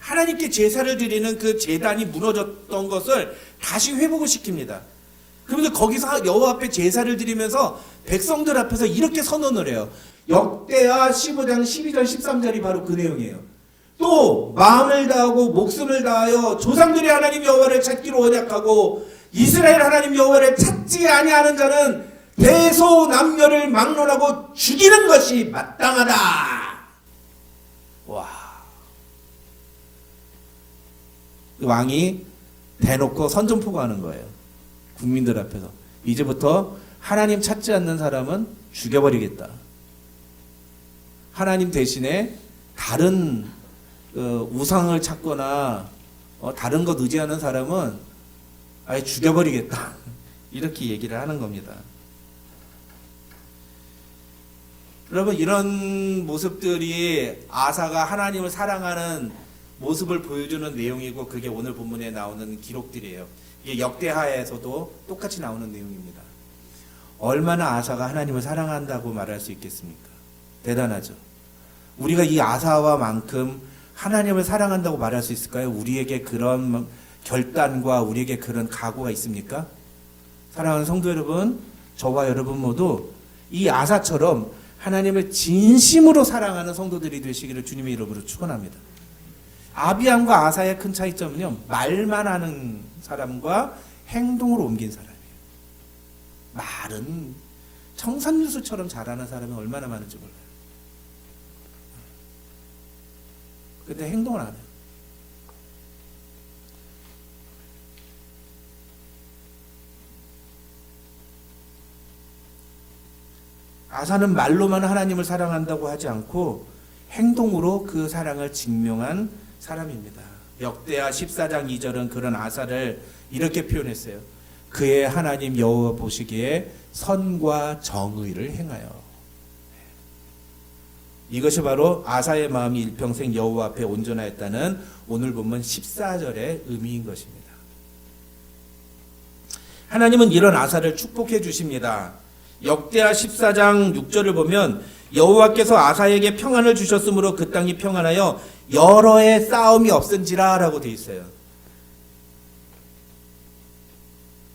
하나님께 제사를 드리는 그 제단이 무너졌던 것을 다시 회복을 시킵니다. 그러면서 거기서 여호와 앞에 제사를 드리면서 백성들 앞에서 이렇게 선언을 해요. 역대하 15장 12절 13절이 바로 그 내용이에요. 또 마음을 다하고 목숨을 다하여 조상들의 하나님 여호와를 찾기로 언약하고 이스라엘 하나님 여호와를 찾지 아니하는 자는 대소남녀를 막론하고 죽이는 것이 마땅하다. 와. 왕이 대놓고 선전포고하는 거예요. 국민들 앞에서. 이제부터 하나님 찾지 않는 사람은 죽여버리겠다. 하나님 대신에 다른 우상을 찾거나 다른 것 의지하는 사람은 아예 죽여버리겠다. 이렇게 얘기를 하는 겁니다. 여러분, 이런 모습들이 아사가 하나님을 사랑하는 모습을 보여주는 내용이고, 그게 오늘 본문에 나오는 기록들이에요. 이게 역대하에서도 똑같이 나오는 내용입니다. 얼마나 아사가 하나님을 사랑한다고 말할 수 있겠습니까? 대단하죠. 우리가 이 아사와 만큼 하나님을 사랑한다고 말할 수 있을까요? 우리에게 그런 결단과 우리에게 그런 각오가 있습니까? 사랑하는 성도 여러분, 저와 여러분 모두 이 아사처럼 하나님을 진심으로 사랑하는 성도들이 되시기를 주님의 이름으로 축원합니다. 아비암과 아사의 큰 차이점은요, 말만 하는 사람과 행동으로 옮긴 사람이에요. 말은 청산유수처럼 잘하는 사람이 얼마나 많은지 몰라요. 근데 행동을 안 해요. 아사는 말로만 하나님을 사랑한다고 하지 않고 행동으로 그 사랑을 증명한 사람입니다. 역대하 14장 2절은 그런 아사를 이렇게 표현했어요. 그의 하나님 여호와 보시기에 선과 정의를 행하여. 이것이 바로 아사의 마음이 일평생 여호와 앞에 온전하였다는 오늘 본문 14절의 의미인 것입니다. 하나님은 이런 아사를 축복해 주십니다. 역대하 14장 6절을 보면 여호와께서 아사에게 평안을 주셨으므로 그 땅이 평안하여 여러 해 싸움이 없은지라 라고 되어 있어요.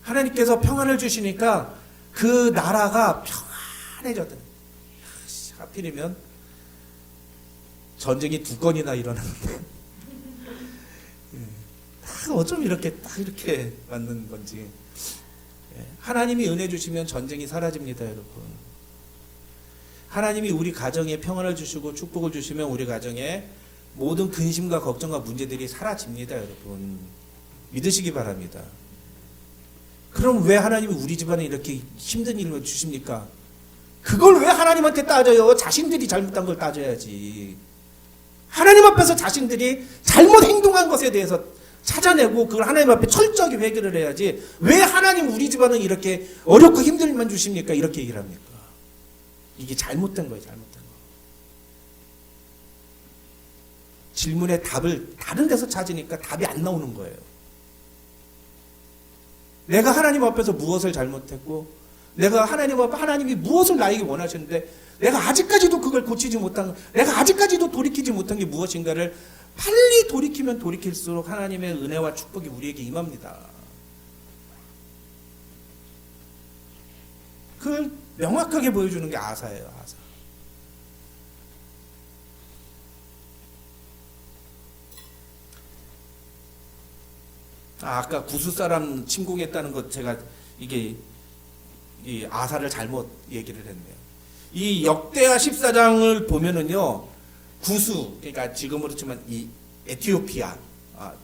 하나님께서 평안을 주시니까 그 나라가 환해졌더니 하필이면 전쟁이 2건이나 일어났는데 다 어쩜 이렇게 딱 이렇게 맞는 건지. 하나님이 은혜 주시면 전쟁이 사라집니다, 여러분. 하나님이 우리 가정에 평안을 주시고 축복을 주시면 우리 가정에 모든 근심과 걱정과 문제들이 사라집니다, 여러분. 믿으시기 바랍니다. 그럼 왜 하나님이 우리 집안에 이렇게 힘든 일을 주십니까? 그걸 왜 하나님한테 따져요? 자신들이 잘못한 걸 따져야지. 하나님 앞에서 자신들이 잘못 행동한 것에 대해서 찾아내고 그걸 하나님 앞에 철저하게 회개를 해야지. 왜 하나님 우리 집안은 이렇게 어렵고 힘든 일만 주십니까? 이렇게 얘기를 합니까? 이게 잘못된 거예요, 잘못된 거. 질문의 답을 다른 데서 찾으니까 답이 안 나오는 거예요. 내가 하나님 앞에서 무엇을 잘못했고, 내가 하나님 앞에 하나님이 무엇을 나에게 원하시는데, 내가 아직까지도 그걸 고치지 못한, 내가 아직까지도 돌이키지 못한 게 무엇인가를 빨리 돌이키면 돌이킬수록 하나님의 은혜와 축복이 우리에게 임합니다. 그걸 명확하게 보여주는 게 아사예요, 아사. 아까 구스 사람 침공했다는 것 제가 이게 이 아사를 잘못 얘기를 했네요. 이 역대하 14장을 보면은요, 구수, 그러니까 지금으로 치면 이 에티오피아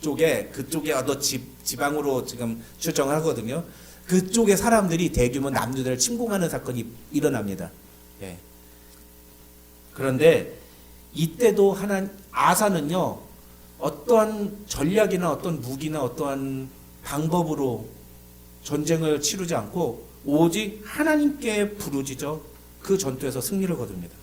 쪽에, 그쪽에 어떤 지방으로 지금 추정하거든요. 그쪽의 사람들이 대규모 남유다를 침공하는 사건이 일어납니다. 예. 그런데 이때도 아사는요, 어떠한 전략이나 어떤 무기나 어떠한 방법으로 전쟁을 치르지 않고 오직 하나님께 부르짖어 그 전투에서 승리를 거둡니다.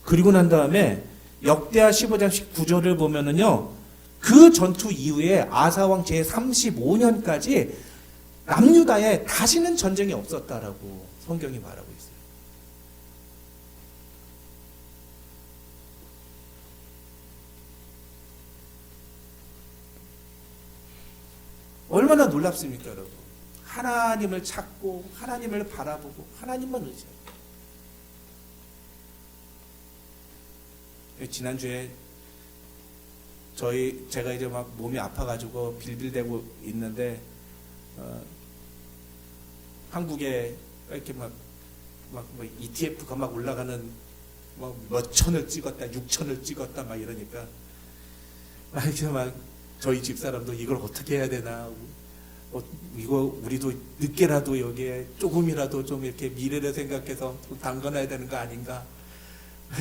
그리고 난 다음에 역대하 15장 19절을 보면은요, 그 전투 이후에 아사왕 제35년까지 남유다에 다시는 전쟁이 없었다라고 성경이 말하고 있어요. 얼마나 놀랍습니까, 여러분? 하나님을 찾고 하나님을 바라보고 하나님만 의지하고. 지난주에 제가 이제 막 몸이 아파가지고 빌빌대고 있는데 한국에 이렇게 막 ETF가 막 올라가는 몇 천을 찍었다, 6천을 찍었다 막 이러니까 이제 막 저희 집사람도 이걸 어떻게 해야 되나, 이거 우리도 늦게라도 여기에 조금이라도 좀 이렇게 미래를 생각해서 담가놔야 되는 거 아닌가.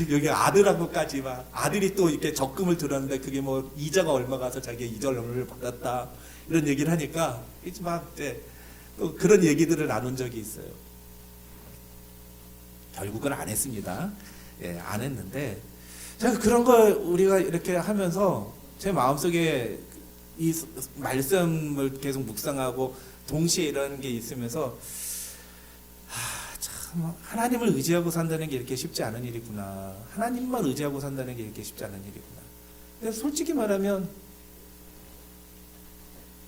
여기 아들하고까지 막 아들이 또 이렇게 적금을 들었는데 그게 뭐 이자가 얼마 가서 자기가 이자를 얼마를 받았다 이런 얘기를 하니까 이제 막 이제 또 그런 얘기들을 나눈 적이 있어요. 결국은 안 했습니다. 예, 안 했는데 제가 그런 걸 우리가 이렇게 하면서 제 마음속에 이 말씀을 계속 묵상하고 동시에 이런 게 있으면서 참 하나님을 의지하고 산다는 게 이렇게 쉽지 않은 일이구나. 하나님만 의지하고 산다는 게 이렇게 쉽지 않은 일이구나. 근데 솔직히 말하면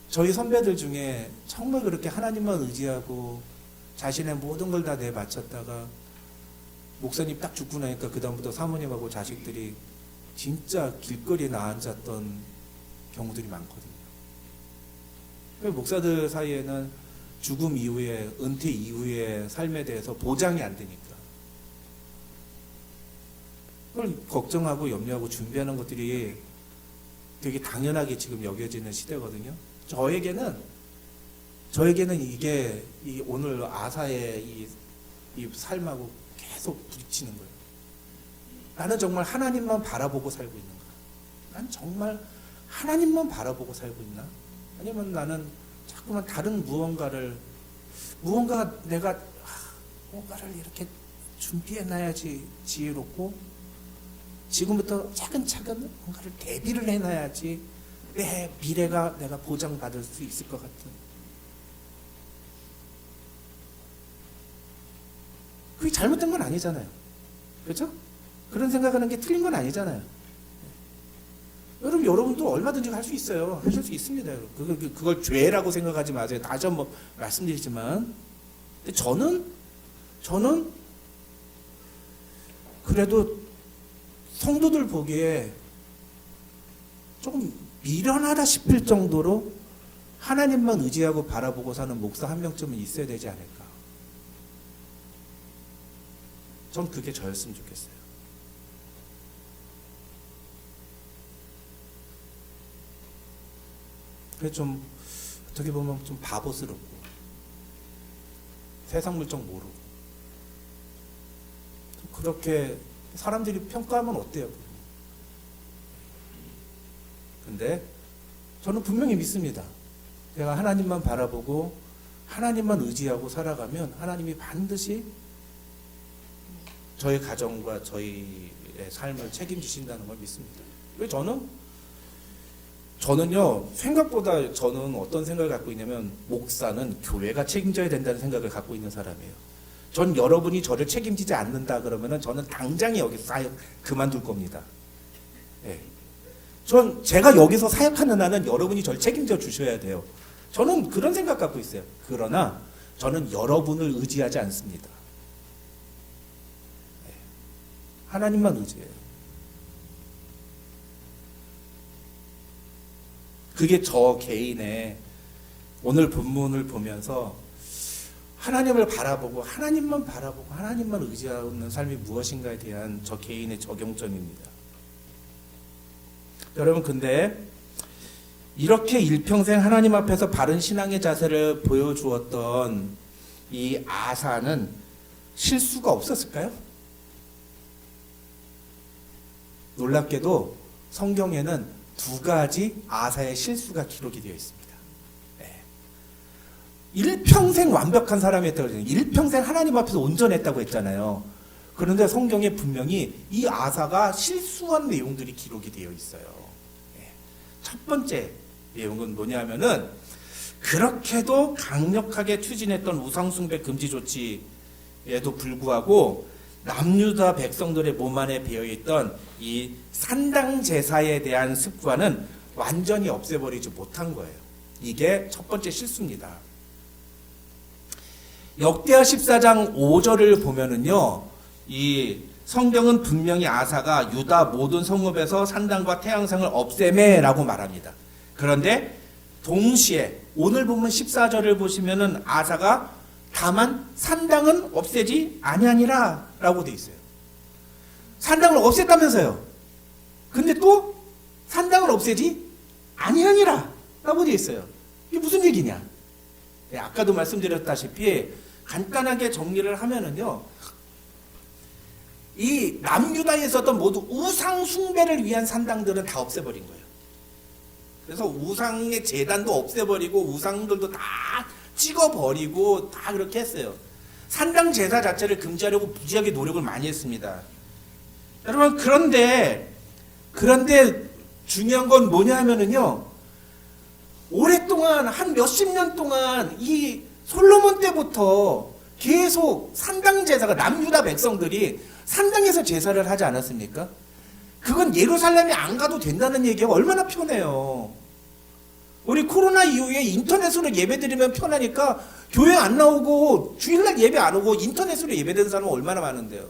저희 선배들 중에 정말 그렇게 하나님만 의지하고 자신의 모든 걸 다 내바쳤다가 목사님 딱 죽고 나니까 그 다음부터 사모님하고 자식들이 진짜 길거리에 나앉았던 경우들이 많거든요. 목사들 사이에는 죽음 이후에, 은퇴 이후의 삶에 대해서 보장이 안 되니까 그걸 걱정하고 염려하고 준비하는 것들이 되게 당연하게 지금 여겨지는 시대거든요. 저에게는 이게 이 오늘 아사의 이 삶하고 계속 부딪히는 거예요. 나는 정말 하나님만 바라보고 살고 있는가? 난 정말 하나님만 바라보고 살고 있나? 아니면 나는 자꾸만 다른 무언가가 내가 뭔가를 이렇게 준비해놔야지 지혜롭고 지금부터 차근차근 뭔가를 대비를 해놔야지 내 미래가 내가 보장받을 수 있을 것 같은, 그게 잘못된 건 아니잖아요. 그렇죠? 그런 생각하는 게 틀린 건 아니잖아요. 여러분도 얼마든지 할 수 있어요. 하실 수 있습니다. 그걸 죄라고 생각하지 마세요. 다시 한번 말씀드리지만, 근데 저는 그래도 성도들 보기에 조금 미련하다 싶을 정도로 하나님만 의지하고 바라보고 사는 목사 한 명쯤은 있어야 되지 않을까. 전 그게 저였으면 좋겠어요. 그게 좀 어떻게 보면 좀 바보스럽고 세상 물정 모르고 그렇게 사람들이 평가하면 어때요? 근데 저는 분명히 믿습니다. 내가 하나님만 바라보고 하나님만 의지하고 살아가면 하나님이 반드시 저의 가정과 저희의 삶을 책임지신다는 걸 믿습니다. 왜 저는요 생각보다 저는 어떤 생각을 갖고 있냐면 목사는 교회가 책임져야 된다는 생각을 갖고 있는 사람이에요. 전 여러분이 저를 책임지지 않는다 그러면은 저는 당장에 여기서 사역 그만둘 겁니다. 예. 전 제가 여기서 사역하는 한은 여러분이 저를 책임져 주셔야 돼요. 저는 그런 생각 갖고 있어요. 그러나 저는 여러분을 의지하지 않습니다. 예. 하나님만 의지해요. 그게 저 개인의 오늘 본문을 보면서 하나님을 바라보고 하나님만 바라보고 하나님만 의지하는 삶이 무엇인가에 대한 저 개인의 적용점입니다. 여러분 근데 이렇게 일평생 하나님 앞에서 바른 신앙의 자세를 보여주었던 이 아사는 실수가 없었을까요? 놀랍게도 성경에는 두 가지 아사의 실수가 기록이 되어 있습니다. 일평생 완벽한 사람이었다고 했잖아요. 일평생 하나님 앞에서 온전했다고 했잖아요. 그런데 성경에 분명히 이 아사가 실수한 내용들이 기록이 되어 있어요. 첫 번째 내용은 뭐냐면은 그렇게도 강력하게 추진했던 우상숭배 금지 조치에도 불구하고 남유다 백성들의 몸 안에 배어있던 이 산당 제사에 대한 습관은 완전히 없애버리지 못한 거예요. 이게 첫 번째 실수입니다. 역대하 14장 5절을 보면은요, 이 성경은 분명히 아사가 유다 모든 성읍에서 산당과 태양상을 없애매라고 말합니다. 그런데 동시에 오늘 본문 14절을 보시면은 아사가 다만 산당은 없애지 아니하니라라고 돼 있어요. 산당을 없앴다면서요. 근데 또 산당을 없애지 아니하니라라고 돼 있어요. 이게 무슨 얘기냐? 네, 아까도 말씀드렸다시피 간단하게 정리를 하면은요, 이 남유다에 있었던 모두 우상 숭배를 위한 산당들은 다 없애버린 거예요. 그래서 우상의 제단도 없애버리고 우상들도 다 찍어버리고 다 그렇게 했어요. 산당 제사 자체를 금지하려고 무지하게 노력을 많이 했습니다. 여러분 그런데 중요한 건 뭐냐 하면은요, 오랫동안 한 몇십 년 동안 이 솔로몬 때부터 계속 산당 제사가 남유다 백성들이 산당에서 제사를 하지 않았습니까? 그건 예루살렘에 안 가도 된다는 얘기가 얼마나 편해요. 우리 코로나 이후에 인터넷으로 예배드리면 편하니까 교회 안 나오고 주일날 예배 안 오고 인터넷으로 예배드리는 사람은 얼마나 많은데요.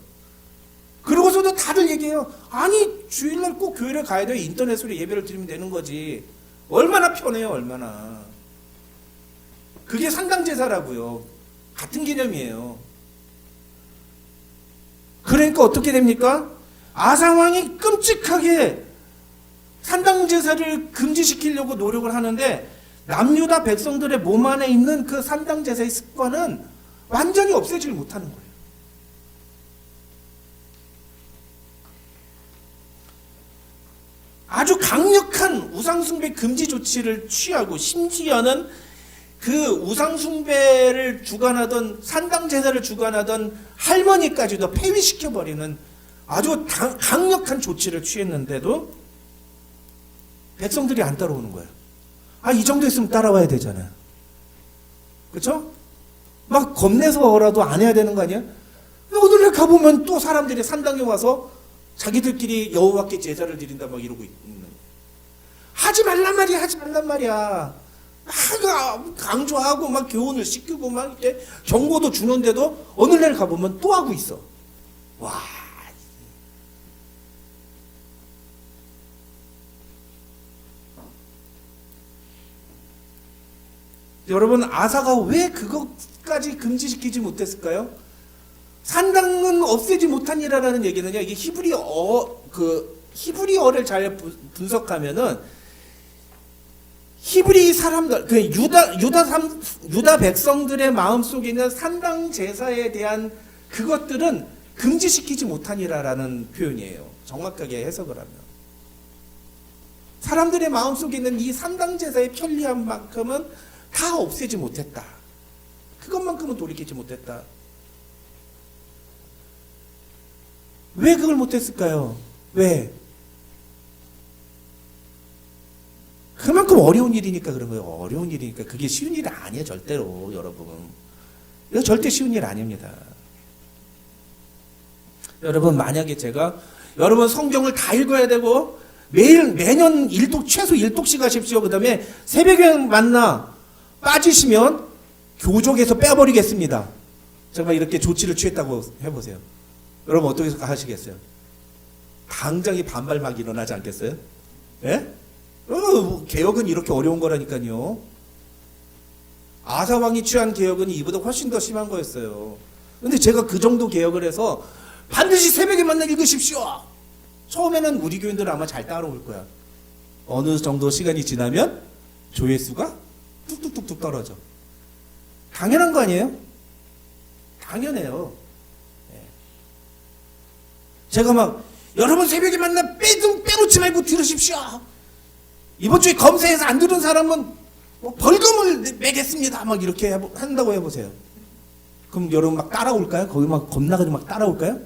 그러고서도 다들 얘기해요. 아니 주일날 꼭 교회를 가야 돼요. 인터넷으로 예배를 드리면 되는 거지. 얼마나 편해요. 얼마나. 그게 산당 제사라고요. 같은 개념이에요. 그러니까 어떻게 됩니까? 아사 왕이 끔찍하게 산당 제사를 금지시키려고 노력을 하는데 남유다 백성들의 몸 안에 있는 그 산당 제사의 습관은 완전히 없애질 못하는 거예요. 아주 강력한 우상숭배 금지 조치를 취하고 심지어는 그 우상숭배를 주관하던 산당 제사를 주관하던 할머니까지도 폐위시켜버리는 아주 강력한 조치를 취했는데도 백성들이 안 따라오는 거예요. 이 정도 있으면 따라와야 되잖아요. 그렇죠? 막 겁내서라도 안 해야 되는 거 아니야? 오늘날 가보면 또 사람들이 산당에 와서 자기들끼리 여호와께 제사를 드린다 막 이러고 있는. 하지 말란 말이야. 막 강조하고 막 교훈을 시키고 막 이렇게 경고도 주는데도 어느 날 가보면 또 하고 있어. 와. 여러분, 아사가 왜 그것까지 금지시키지 못했을까요? 산당은 없애지 못하니라라는 얘기는요. 이게 히브리어를 잘 분석하면은 히브리 사람들, 그 유다 백성들의 마음 속에 있는 산당 제사에 대한 그것들은 금지시키지 못하니라라는 표현이에요. 정확하게 해석을 하면. 사람들의 마음 속에 있는 이 산당 제사의 편리함만큼은 다 없애지 못했다. 그것만큼은 돌이키지 못했다. 왜 그걸 못했을까요? 왜? 그만큼 어려운 일이니까 그런 거예요. 어려운 일이니까. 그게 쉬운 일이 아니에요. 절대로 여러분. 이거 절대 쉬운 일 아닙니다. 여러분, 만약에 제가 여러분 성경을 다 읽어야 되고 매년 최소 1독씩 하십시오. 그 다음에 새벽에 만나 빠지시면 교족에서 빼버리겠습니다. 정말 이렇게 조치를 취했다고 해보세요. 여러분 어떻게 하시겠어요? 당장이 반발 막 일어나지 않겠어요? 예? 개혁은 이렇게 어려운 거라니까요. 아사왕이 취한 개혁은 이보다 훨씬 더 심한 거였어요. 근데 제가 그 정도 개혁을 해서 반드시 새벽에 만나 읽으십시오. 처음에는 우리 교인들은 아마 잘 따라올 거야. 어느 정도 시간이 지나면 조회수가 뚝뚝뚝뚝 떨어져. 당연한 거 아니에요? 당연해요. 제가 막 여러분 새벽에 만나 빼놓지 말고 들으십시오. 이번 주에 검사해서 안 들은 사람은 뭐 벌금을 매겠습니다. 막 이렇게 한다고 해보세요. 그럼 여러분 막 따라올까요? 거기 막 겁나가지고 막 따라올까요?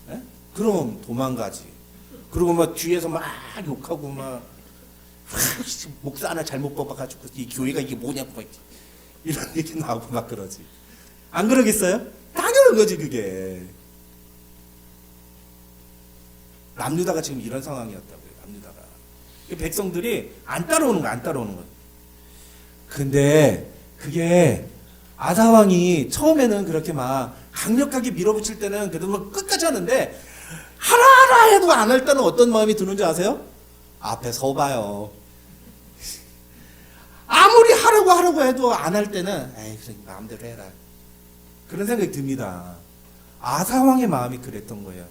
네? 그럼 도망가지. 그리고 막 뒤에서 막 욕하고 막 목사 하나 잘못 뽑아가지고 이 교회가 이게 뭐냐고 막 이런 얘기 나오고 막 그러지. 안 그러겠어요? 당연한 거지 그게. 남유다가 지금 이런 상황이었다고요. 남유다가. 백성들이 안 따라오는 거예요. 근데 그게 아사왕이 처음에는 그렇게 막 강력하게 밀어붙일 때는 그래도 막 끝까지 하는데 하나하나 해도 안 할 때는 어떤 마음이 드는지 아세요? 앞에 서봐요. 아무리 하라고 해도 안 할 때는 에이 그냥 마음대로 해라. 그런 생각이 듭니다. 아사왕의 마음이 그랬던 거예요.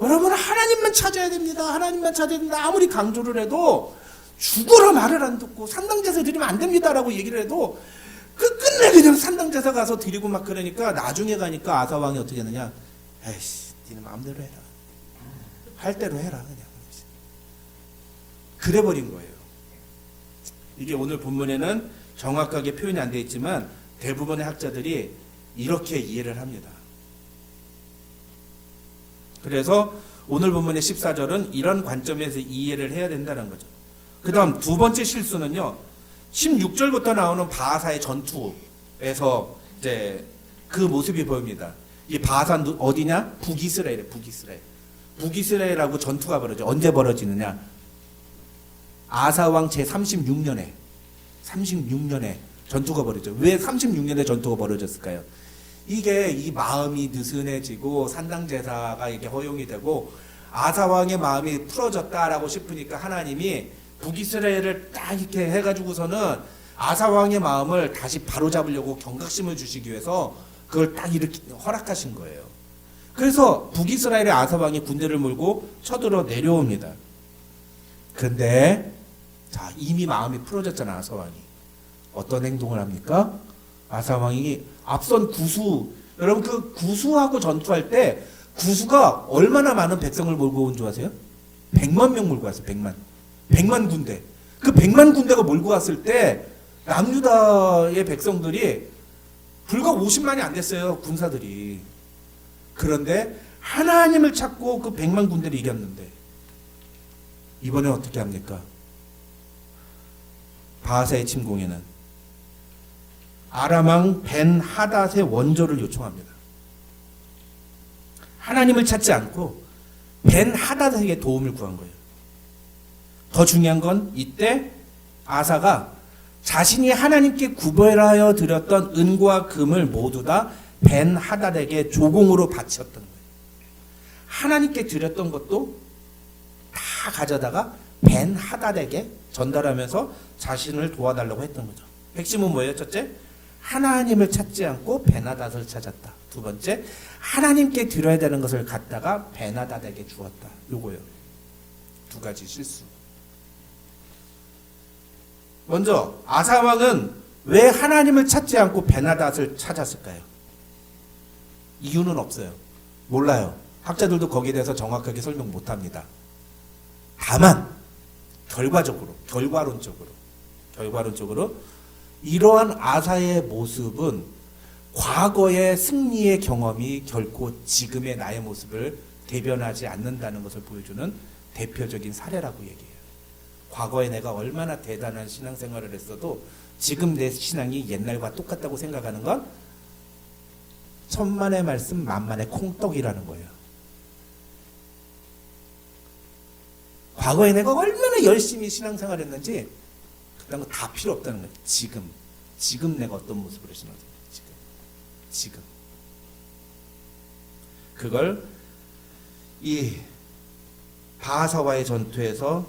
여러분 하나님만 찾아야 됩니다. 하나님만 찾아야 됩니다. 아무리 강조를 해도 죽어라 말을 안 듣고 산당제사 드리면 안 됩니다라고 얘기를 해도 끝내 그냥 산당제사 가서 드리고 막 그러니까 나중에 가니까 아사왕이 어떻게 했느냐. 에이씨 니는 마음대로 해라. 할 대로 해라 그냥. 그래버린 거예요. 이게 오늘 본문에는 정확하게 표현이 안 되어 있지만 대부분의 학자들이 이렇게 이해를 합니다. 그래서 오늘 본문의 14절은 이런 관점에서 이해를 해야 된다는 거죠. 그 다음 두 번째 실수는요. 16절부터 나오는 바하사의 전투에서 이제 그 모습이 보입니다. 이 바하사는 어디냐? 북이스라엘이에요. 북이스라엘하고 전투가 벌어져. 언제 벌어지느냐? 아사왕 제36년에 전투가 벌어져. 왜 36년에 전투가 벌어졌을까요? 이게 이 마음이 느슨해지고 산당제사가 이게 허용이 되고 아사왕의 마음이 풀어졌다라고 싶으니까 하나님이 북이스라엘을 딱 이렇게 해가지고서는 아사왕의 마음을 다시 바로잡으려고 경각심을 주시기 위해서 그걸 딱 이렇게 허락하신 거예요. 그래서 북이스라엘의 아사왕이 군대를 몰고 쳐들어 내려옵니다. 그런데 자 이미 마음이 풀어졌잖아. 아사왕이 어떤 행동을 합니까? 아사왕이 앞선 구수, 여러분 그 구수하고 전투할 때 구수가 얼마나 많은 백성을 몰고 온 줄 아세요? 100만 명 몰고 왔어요. 100만 군대. 그 100만 군대가 몰고 왔을 때 남유다의 백성들이 불과 50만이 안 됐어요. 군사들이. 그런데 하나님을 찾고 그 100만 군대를 이겼는데 이번에 어떻게 합니까? 바하사의 침공에는 아람왕 벤 하닷의 원조를 요청합니다. 하나님을 찾지 않고 벤 하닷에게 도움을 구한 거예요. 더 중요한 건 이때 아사가 자신이 하나님께 구별하여 드렸던 은과 금을 모두 다 벤 하닷에게 조공으로 바쳤던 거예요. 하나님께 드렸던 것도 다 가져다가 벤 하닷에게 전달하면서 자신을 도와달라고 했던 거죠. 핵심은 뭐예요? 첫째, 하나님을 찾지 않고 벤 하닷을 찾았다. 두 번째, 하나님께 드려야 되는 것을 갖다가 벤 하닷에게 주었다. 요거요. 두 가지 실수. 먼저 아사 왕은 왜 하나님을 찾지 않고 벤 하닷을 찾았을까요? 이유는 없어요. 몰라요. 학자들도 거기에 대해서 정확하게 설명 못합니다. 다만 결과론적으로 이러한 아사의 모습은 과거의 승리의 경험이 결코 지금의 나의 모습을 대변하지 않는다는 것을 보여주는 대표적인 사례라고 얘기해요. 과거에 내가 얼마나 대단한 신앙생활을 했어도 지금 내 신앙이 옛날과 똑같다고 생각하는 건 천만의 말씀 만만의 콩떡이라는 거예요. 과거에 내가 얼마나 열심히 신앙생활을 했는지 그런 거 다 필요 없다는 거예요. 지금 내가 어떤 모습으로 신앙생활 지금 그걸 이 바하사와의 전투에서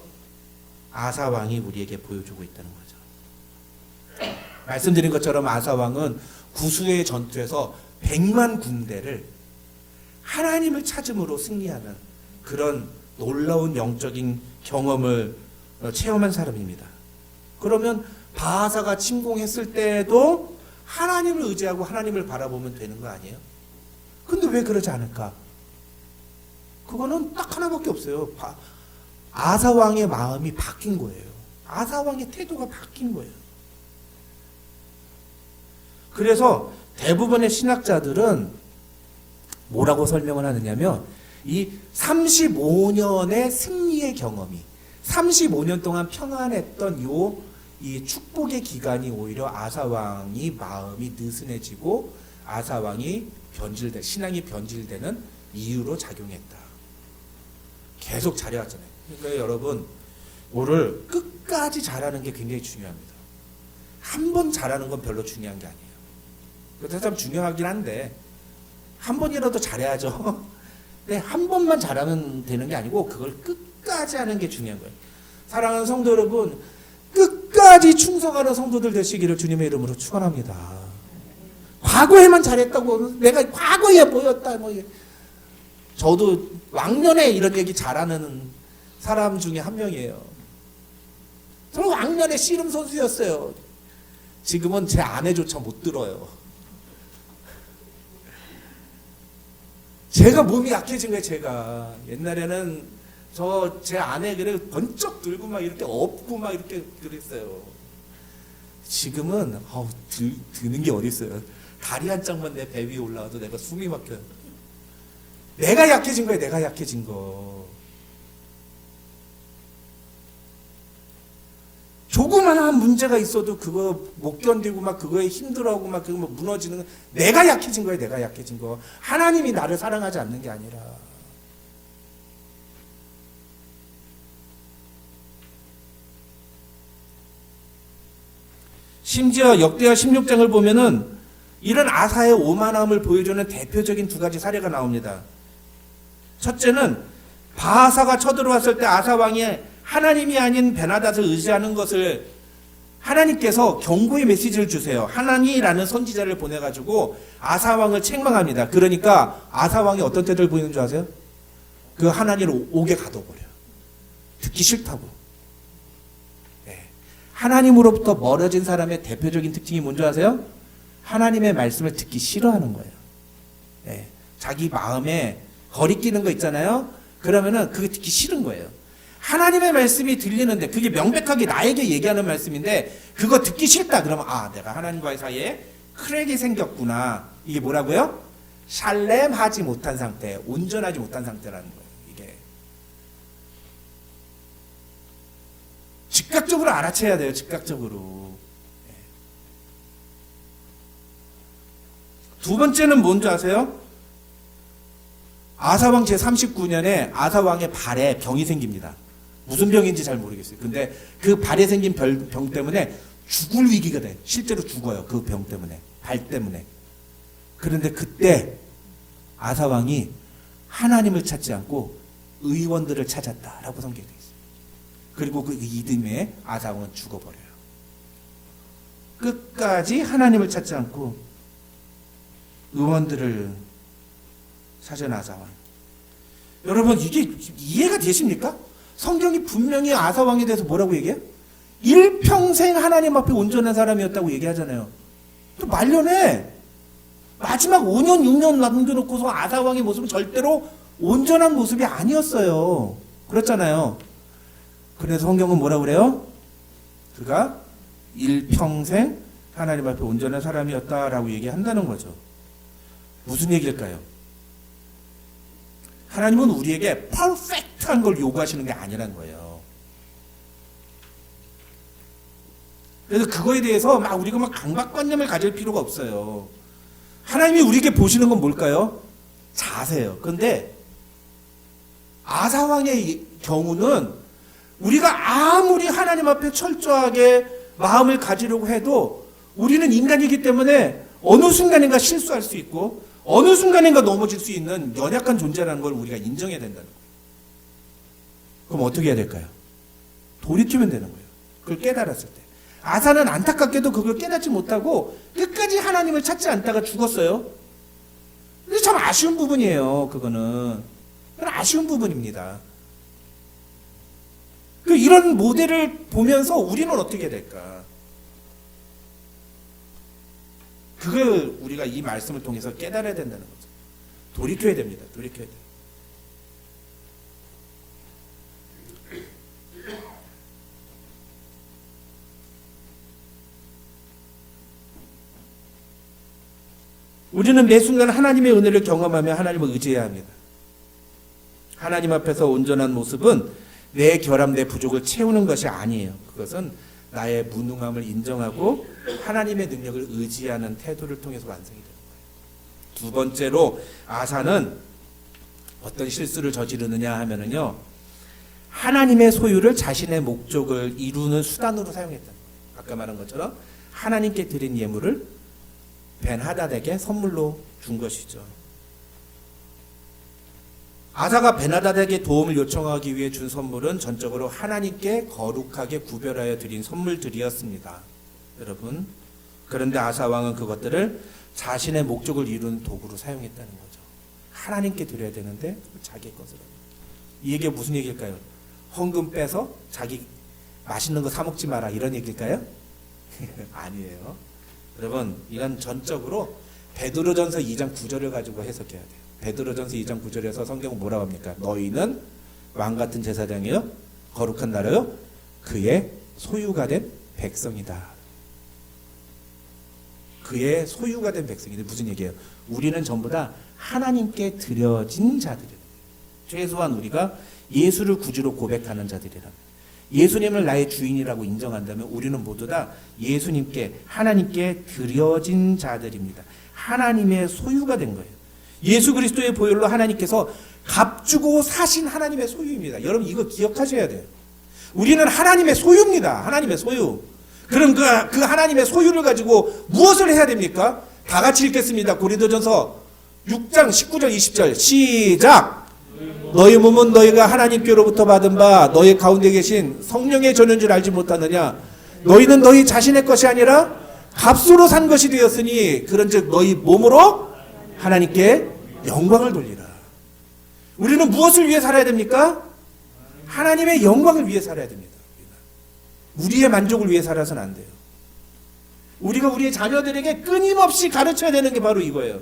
아사 왕이 우리에게 보여주고 있다는 거죠. 말씀드린 것처럼 아사 왕은 구수의 전투에서 100만 군대를 하나님을 찾음으로 승리하는 그런 놀라운 영적인 경험을 체험한 사람입니다. 그러면 바하사가 침공했을 때도 하나님을 의지하고 하나님을 바라보면 되는 거 아니에요? 근데 왜 그러지 않을까? 그거는 딱 하나밖에 없어요. 아사 왕의 마음이 바뀐 거예요. 아사 왕의 태도가 바뀐 거예요. 그래서 대부분의 신학자들은 뭐라고 설명을 하느냐면 이 35년의 승리의 경험이 35년 동안 평안했던 이 축복의 기간이 오히려 아사 왕이 마음이 느슨해지고 아사 왕이 신앙이 변질되는 이유로 작용했다. 계속 잘해왔잖아요. 그러니까 여러분, 뭐를 끝까지 잘하는 게 굉장히 중요합니다. 한 번 잘하는 건 별로 중요한 게 아니에요. 그것도 참 중요하긴 한데 한 번이라도 잘해야죠. 근데 한 번만 잘하면 되는 게 아니고 그걸 끝까지 하는 게 중요한 거예요. 사랑하는 성도 여러분, 끝까지 충성하는 성도들 되시기를 주님의 이름으로 축원합니다. 과거에만 잘했다고 내가 과거에 보였다 저도 왕년에 이런 얘기 잘하는 사람 중에 한 명이에요. 저는 왕년에 씨름 선수였어요. 지금은 제 아내조차 못 들어요. 제가 몸이 약해진 거예요. 제가 옛날에는 제 아내 그래 번쩍 들고 막 이렇게 업고 막 이렇게 그랬어요. 지금은 드는 게 어디 있어요. 다리 한 짝만 내 배 위에 올라와도 내가 숨이 막혀요. 내가 약해진 거예요. 내가 약해진 거. 조그만한 문제가 있어도 그거 못 견디고 막 그거에 힘들어하고 막 그거 무너지는 거. 내가 약해진 거예요. 내가 약해진 거. 하나님이 나를 사랑하지 않는 게 아니라. 심지어 역대하 16장을 보면은 이런 아사의 오만함을 보여주는 대표적인 두 가지 사례가 나옵니다. 첫째는 바하사가 쳐들어왔을 때 아사 왕이 하나님이 아닌 베나닷을 의지하는 것을 하나님께서 경고의 메시지를 주세요. 하나니라는 선지자를 보내가지고 아사 왕을 책망합니다. 그러니까 아사 왕이 어떤 태도를 보이는 줄 아세요? 그 하나니를 옥에 가둬버려요. 듣기 싫다고. 네. 하나님으로부터 멀어진 사람의 대표적인 특징이 뭔지 아세요? 하나님의 말씀을 듣기 싫어하는 거예요. 네. 자기 마음에 거리끼는 거 있잖아요. 그러면은 그게 듣기 싫은 거예요. 하나님의 말씀이 들리는데 그게 명백하게 나에게 얘기하는 말씀인데 그거 듣기 싫다. 그러면 내가 하나님과의 사이에 크랙이 생겼구나. 이게 뭐라고요? 샬렘하지 못한 상태, 온전하지 못한 상태라는 거예요. 이게 즉각적으로 알아채야 돼요. 즉각적으로. 두 번째는 뭔지 아세요? 아사왕 제39년에 아사왕의 발에 병이 생깁니다. 무슨 병인지 잘 모르겠어요. 근데 그 발에 생긴 병 때문에 죽을 위기가 돼. 실제로 죽어요. 그 병 때문에. 발 때문에. 그런데 그때 아사왕이 하나님을 찾지 않고 의원들을 찾았다라고 성경에 되어 있어요. 그리고 그 이듬해 아사왕은 죽어버려요. 끝까지 하나님을 찾지 않고 의원들을 찾은 아사왕. 여러분 이게 이해가 되십니까? 성경이 분명히 아사왕에 대해서 뭐라고 얘기해요? 일평생 하나님 앞에 온전한 사람이었다고 얘기하잖아요. 또 말년에 마지막 5년 6년 남겨놓고서 아사왕의 모습은 절대로 온전한 모습이 아니었어요. 그렇잖아요. 그래서 성경은 뭐라고 그래요? 그가 일평생 하나님 앞에 온전한 사람이었다라고 얘기한다는 거죠. 무슨 얘기일까요? 하나님은 우리에게 퍼펙트한 걸 요구하시는 게 아니라는 거예요. 그래서 그거에 대해서 우리가 강박관념을 가질 필요가 없어요. 하나님이 우리에게 보시는 건 뭘까요? 자세요. 그런데 아사왕의 경우는 우리가 아무리 하나님 앞에 철저하게 마음을 가지려고 해도 우리는 인간이기 때문에 어느 순간인가 실수할 수 있고 어느 순간인가 넘어질 수 있는 연약한 존재라는 걸 우리가 인정해야 된다는 거예요. 그럼 어떻게 해야 될까요? 돌이키면 되는 거예요. 그걸 깨달았을 때. 아사는 안타깝게도 그걸 깨닫지 못하고 끝까지 하나님을 찾지 않다가 죽었어요. 근데 참 아쉬운 부분이에요. 그건 아쉬운 부분입니다. 이런 모델을 보면서 우리는 어떻게 해야 될까? 그걸 우리가 이 말씀을 통해서 깨달아야 된다는 거죠. 돌이켜야 됩니다. 돌이켜야 돼요. 우리는 매 순간 하나님의 은혜를 경험하며 하나님을 의지해야 합니다. 하나님 앞에서 온전한 모습은 내 결함, 내 부족을 채우는 것이 아니에요. 그것은 나의 무능함을 인정하고 하나님의 능력을 의지하는 태도를 통해서 완성이 되는 거예요. 두 번째로 아사는 어떤 실수를 저지르느냐 하면은요, 하나님의 소유를 자신의 목적을 이루는 수단으로 사용했다. 아까 말한 것처럼 하나님께 드린 예물을 벤하닷에게 선물로 준 것이죠. 아사가 벤하닷에게 도움을 요청하기 위해 준 선물은 전적으로 하나님께 거룩하게 구별하여 드린 선물들이었습니다. 여러분, 그런데 아사 왕은 그것들을 자신의 목적을 이루는 도구로 사용했다는 거죠. 하나님께 드려야 되는데 자기 것으로. 이 얘기가 무슨 얘기일까요? 헌금 빼서 자기 맛있는 거 사 먹지 마라 이런 얘기일까요? 아니에요. 여러분, 이건 전적으로 베드로전서 2장 9절을 가지고 해석해야 돼요. 베드로전서 2장 9절에서 성경은 뭐라고 합니까? 너희는 왕같은 제사장이요 거룩한 나라요 그의 소유가 된 백성이다. 그의 소유가 된 백성이다. 무슨 얘기예요? 우리는 전부 다 하나님께 드려진 자들이에요. 최소한 우리가 예수를 구주로 고백하는 자들이라면, 예수님을 나의 주인이라고 인정한다면 우리는 모두 다 예수님께, 하나님께 드려진 자들입니다. 하나님의 소유가 된 거예요. 예수 그리스도의 보혈로 하나님께서 값주고 사신 하나님의 소유입니다. 여러분 이거 기억하셔야 돼요. 우리는 하나님의 소유입니다. 하나님의 소유. 그럼 그 하나님의 소유를 가지고 무엇을 해야 됩니까? 다 같이 읽겠습니다. 고린도전서 6장 19절 20절 시작. 너희 몸은 너희가 하나님께로부터 받은 바 너희 가운데 계신 성령의 전인 줄 알지 못하느냐? 너희는 너희 자신의 것이 아니라 값으로 산 것이 되었으니 그런즉 너희 몸으로 하나님께 영광을 돌리라. 우리는 무엇을 위해 살아야 됩니까? 하나님의 영광을 위해 살아야 됩니다. 우리의 만족을 위해 살아서는 안 돼요. 우리가 우리의 자녀들에게 끊임없이 가르쳐야 되는 게 바로 이거예요.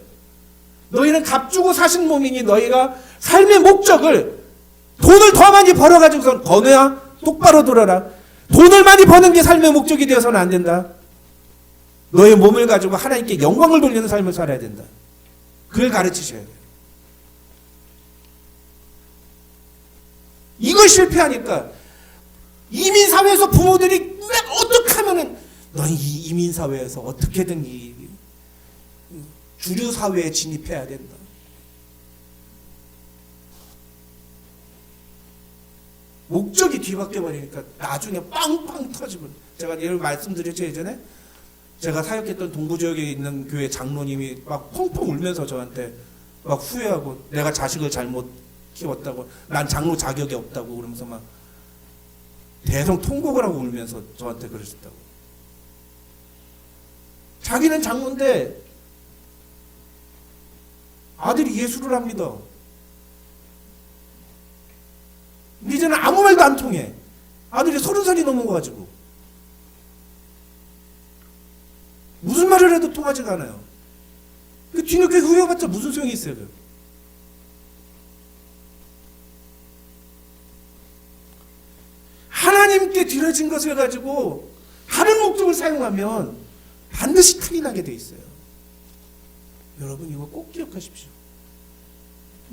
너희는 값주고 사신 몸이니 너희가 삶의 목적을 돈을 더 많이 벌어가지고선 건우야 똑바로 돌아라. 돈을 많이 버는 게 삶의 목적이 되어서는 안 된다. 너의 몸을 가지고 하나님께 영광을 돌리는 삶을 살아야 된다. 그걸 가르치셔야 돼요. 이걸 실패하니까 이민사회에서 부모들이 어떻게 하면은 너희 이 이민사회에서 어떻게든 이 주류사회에 진입해야 된다. 목적이 뒤바뀌어 버리니까 나중에 빵빵 터지고, 제가 예를 말씀드렸죠 예전에 제가 사역했던 동부지역에 있는 교회 장로님이 막 펑펑 울면서 저한테 막 후회하고 내가 자식을 잘못 키웠다고, 난 장로 자격이 없다고 그러면서 막 대성 통곡을 하고 울면서 저한테 그러셨다고. 자기는 장로인데 아들이 예수를 합니다. 이제는 아무 말도 안 통해. 아들이 30살이 넘은 거 가지고 무슨 말을 해도 통하지가 않아요. 그 뒤늦게 후회해봤자 무슨 소용이 있어요. 하나님께 드려진 것을 가지고 다른 목적을 사용하면 반드시 틀이 나게 돼 있어요. 여러분 이거 꼭 기억하십시오.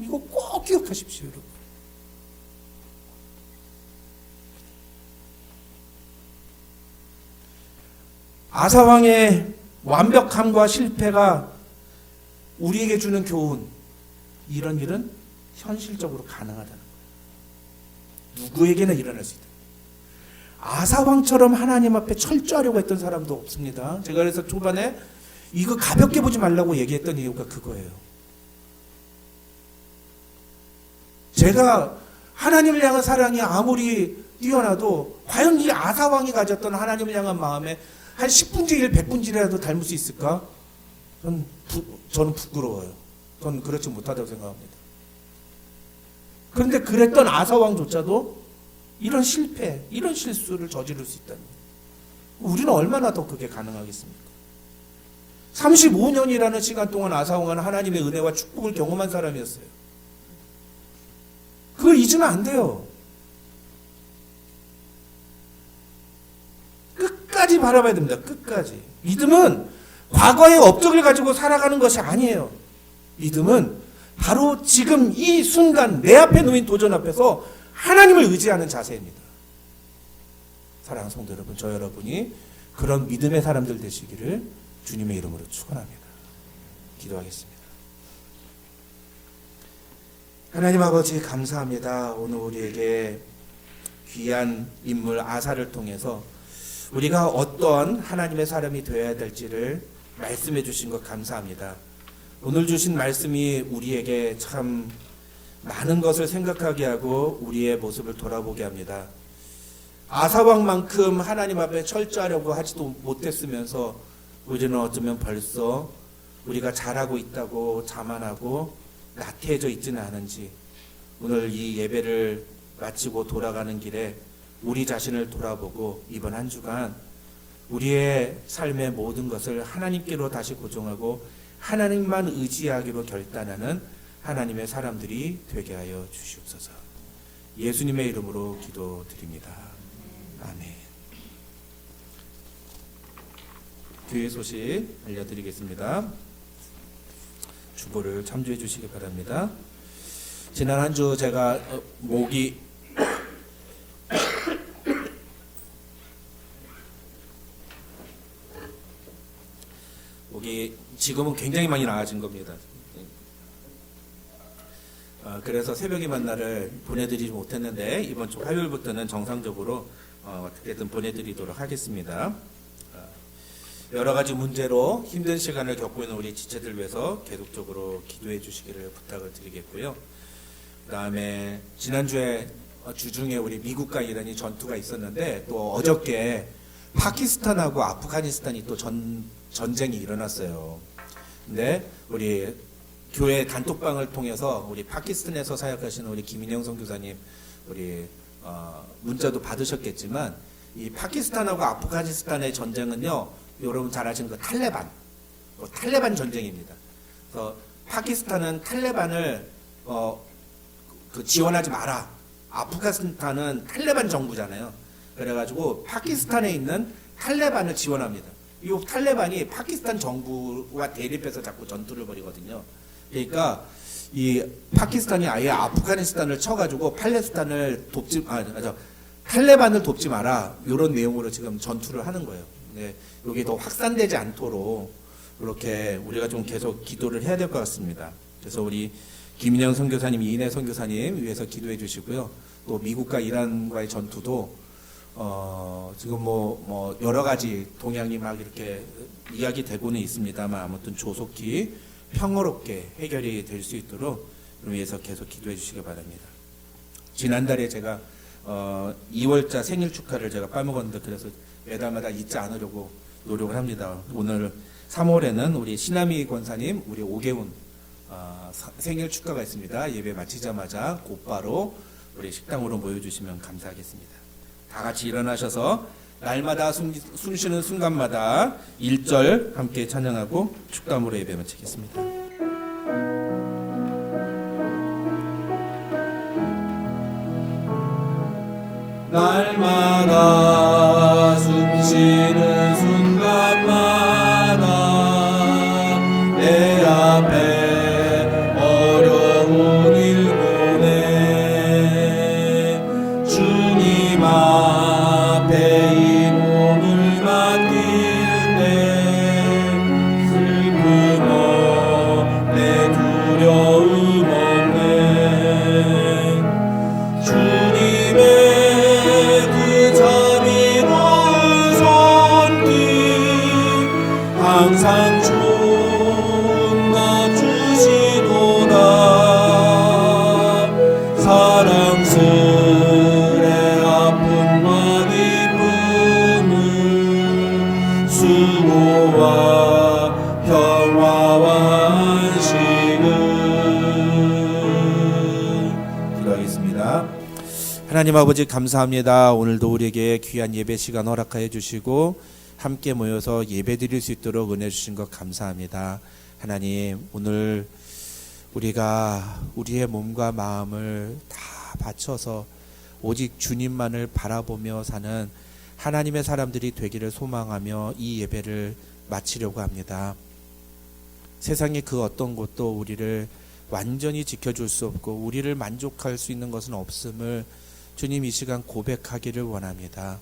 이거 꼭 기억하십시오, 여러분. 아사왕의 완벽함과 실패가 우리에게 주는 교훈, 이런 일은 현실적으로 가능하다는 거예요. 누구에게나 일어날 수 있다. 아사왕처럼 하나님 앞에 철저하려고 했던 사람도 없습니다. 제가 그래서 초반에 이거 가볍게 보지 말라고 얘기했던 이유가 그거예요. 제가 하나님을 향한 사랑이 아무리 뛰어나도 과연 이 아사왕이 가졌던 하나님을 향한 마음에 한 10분의 1, 100분의 1이라도 닮을 수 있을까? 저는 부끄러워요. 저는 그렇지 못하다고 생각합니다. 그런데 그랬던 아사왕조차도 이런 실패, 이런 실수를 저지를 수 있다니, 우리는 얼마나 더 그게 가능하겠습니까? 35년이라는 시간 동안 아사왕은 하나님의 은혜와 축복을 경험한 사람이었어요. 그걸 잊으면 안 돼요. 끝까지 바라봐야 됩니다. 끝까지. 믿음은 과거의 업적을 가지고 살아가는 것이 아니에요. 믿음은 바로 지금 이 순간 내 앞에 놓인 도전 앞에서 하나님을 의지하는 자세입니다. 사랑하는 성도 여러분, 저 여러분이 그런 믿음의 사람들 되시기를 주님의 이름으로 축원합니다. 기도하겠습니다. 하나님 아버지 감사합니다. 오늘 우리에게 귀한 인물 아사를 통해서 우리가 어떤 하나님의 사람이 되어야 될지를 말씀해 주신 것 감사합니다. 오늘 주신 말씀이 우리에게 참 많은 것을 생각하게 하고 우리의 모습을 돌아보게 합니다. 아사왕만큼 하나님 앞에 철저하려고 하지도 못했으면서 우리는 어쩌면 벌써 우리가 잘하고 있다고 자만하고 나태해져 있지는 않은지, 오늘 이 예배를 마치고 돌아가는 길에 우리 자신을 돌아보고 이번 한 주간 우리의 삶의 모든 것을 하나님께로 다시 고정하고 하나님만 의지하기로 결단하는 하나님의 사람들이 되게 하여 주시옵소서. 예수님의 이름으로 기도드립니다. 아멘. 교회 소식 알려드리겠습니다. 주보를 참조해 주시기 바랍니다. 지난 한 주 제가 목이 지금은 굉장히 많이 나아진 겁니다. 그래서 새벽의 만나를 보내드리지 못했는데 이번 주 화요일부터는 정상적으로 어떻게든 보내드리도록 하겠습니다. 여러 가지 문제로 힘든 시간을 겪고 있는 우리 지체들 위해서 계속적으로 기도해 주시기를 부탁을 드리겠고요. 그 다음에 지난주에 주중에 우리 미국과 이란이 전투가 있었는데 또 어저께 파키스탄하고 아프가니스탄이 또 전쟁이 일어났어요. 근데 우리 교회 단톡방을 통해서 우리 파키스탄에서 사역하시는 우리 김인영 선교사님 우리 문자도 받으셨겠지만, 이 파키스탄하고 아프가니스탄의 전쟁은요, 여러분 잘 아시는 그 탈레반 전쟁입니다. 그래서 파키스탄은 탈레반을 지원하지 마라. 아프가니스탄은 탈레반 정부잖아요. 그래가지고 파키스탄에 있는 탈레반을 지원합니다. 이 탈레반이 파키스탄 정부와 대립해서 자꾸 전투를 벌이거든요. 그러니까 이 파키스탄이 아예 아프가니스탄을 쳐가지고 탈레반을 돕지 마라, 이런 내용으로 지금 전투를 하는 거예요. 네, 여기 더 확산되지 않도록 이렇게 우리가 좀 계속 기도를 해야 될 것 같습니다. 그래서 우리 김인영 선교사님, 이인혜 선교사님 위해서 기도해 주시고요. 또 미국과 이란과의 전투도 지금 뭐 여러 가지 동향이 막 이렇게 이야기되고는 있습니다만 아무튼 조속히 평화롭게 해결이 될 수 있도록 위해서 계속 기도해 주시기 바랍니다. 지난달에 제가 2월자 생일 축하를 제가 빠먹었는데 그래서 매달마다 잊지 않으려고 노력을 합니다. 오늘 3월에는 우리 신하미 권사님, 우리 오계훈 생일 축하가 있습니다. 예배 마치자마자 곧바로 우리 식당으로 모여주시면 감사하겠습니다. 다 같이 일어나셔서 날마다 숨쉬는 순간마다 1절 함께 찬양하고 축담으로 예배 마치겠습니다. 날마다 숨쉬는 순간마다 내 앞에 어려운 일 보내 주님 앞에 이 몸을 맡길 때 슬픔 없네 두려움 없네 주님의 항상 좋은 것 주시도다 사랑스레 아픔과 기쁨을 수고와 평화와 안식을 기도하겠습니다. 하나님 아버지 감사합니다. 오늘도 우리에게 귀한 예배 시간 허락하여 주시고 함께 모여서 예배드릴 수 있도록 은혜 주신 것 감사합니다. 하나님 오늘 우리가 우리의 몸과 마음을 다 바쳐서 오직 주님만을 바라보며 사는 하나님의 사람들이 되기를 소망하며 이 예배를 마치려고 합니다. 세상의 그 어떤 것도 우리를 완전히 지켜줄 수 없고 우리를 만족할 수 있는 것은 없음을 주님 이 시간 고백하기를 원합니다.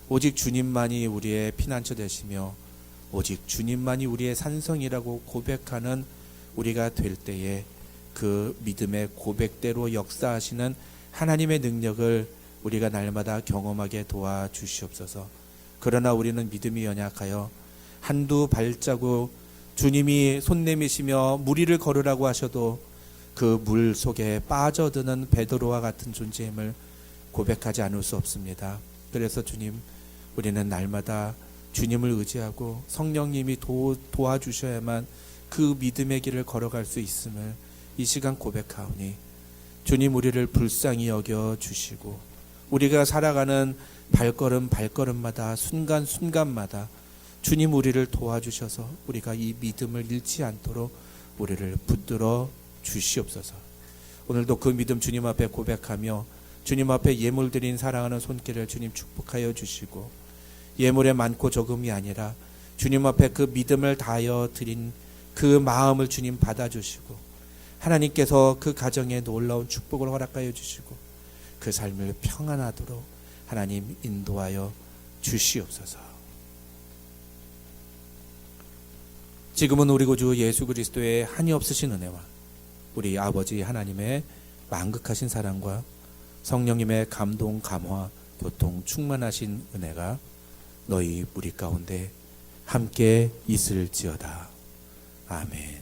오직 주님만이 우리의 피난처 되시며 오직 주님만이 우리의 산성이라고 고백하는 우리가 될 때에 그 믿음의 고백대로 역사하시는 하나님의 능력을 우리가 날마다 경험하게 도와주시옵소서. 그러나 우리는 믿음이 연약하여 한두 발자국 주님이 손 내미시며 물 위를 걸으라고 하셔도 그 물 속에 빠져드는 베드로와 같은 존재임을 고백하지 않을 수 없습니다. 그래서 주님 우리는 날마다 주님을 의지하고 성령님이 도와주셔야만 그 믿음의 길을 걸어갈 수 있음을 이 시간 고백하오니 주님 우리를 불쌍히 여겨 주시고 우리가 살아가는 발걸음마다 순간순간마다 주님 우리를 도와주셔서 우리가 이 믿음을 잃지 않도록 우리를 붙들어 주시옵소서. 오늘도 그 믿음 주님 앞에 고백하며 주님 앞에 예물 드린 사랑하는 손길을 주님 축복하여 주시고 예물에 많고 적음이 아니라 주님 앞에 그 믿음을 다하여 드린 그 마음을 주님 받아주시고 하나님께서 그 가정에 놀라운 축복을 허락하여 주시고 그 삶을 평안하도록 하나님 인도하여 주시옵소서. 지금은 우리 구주 예수 그리스도의 한이 없으신 은혜와 우리 아버지 하나님의 만극하신 사랑과 성령님의 감동 감화 교통 충만하신 은혜가 너희 무리 가운데 함께 있을지어다. 아멘.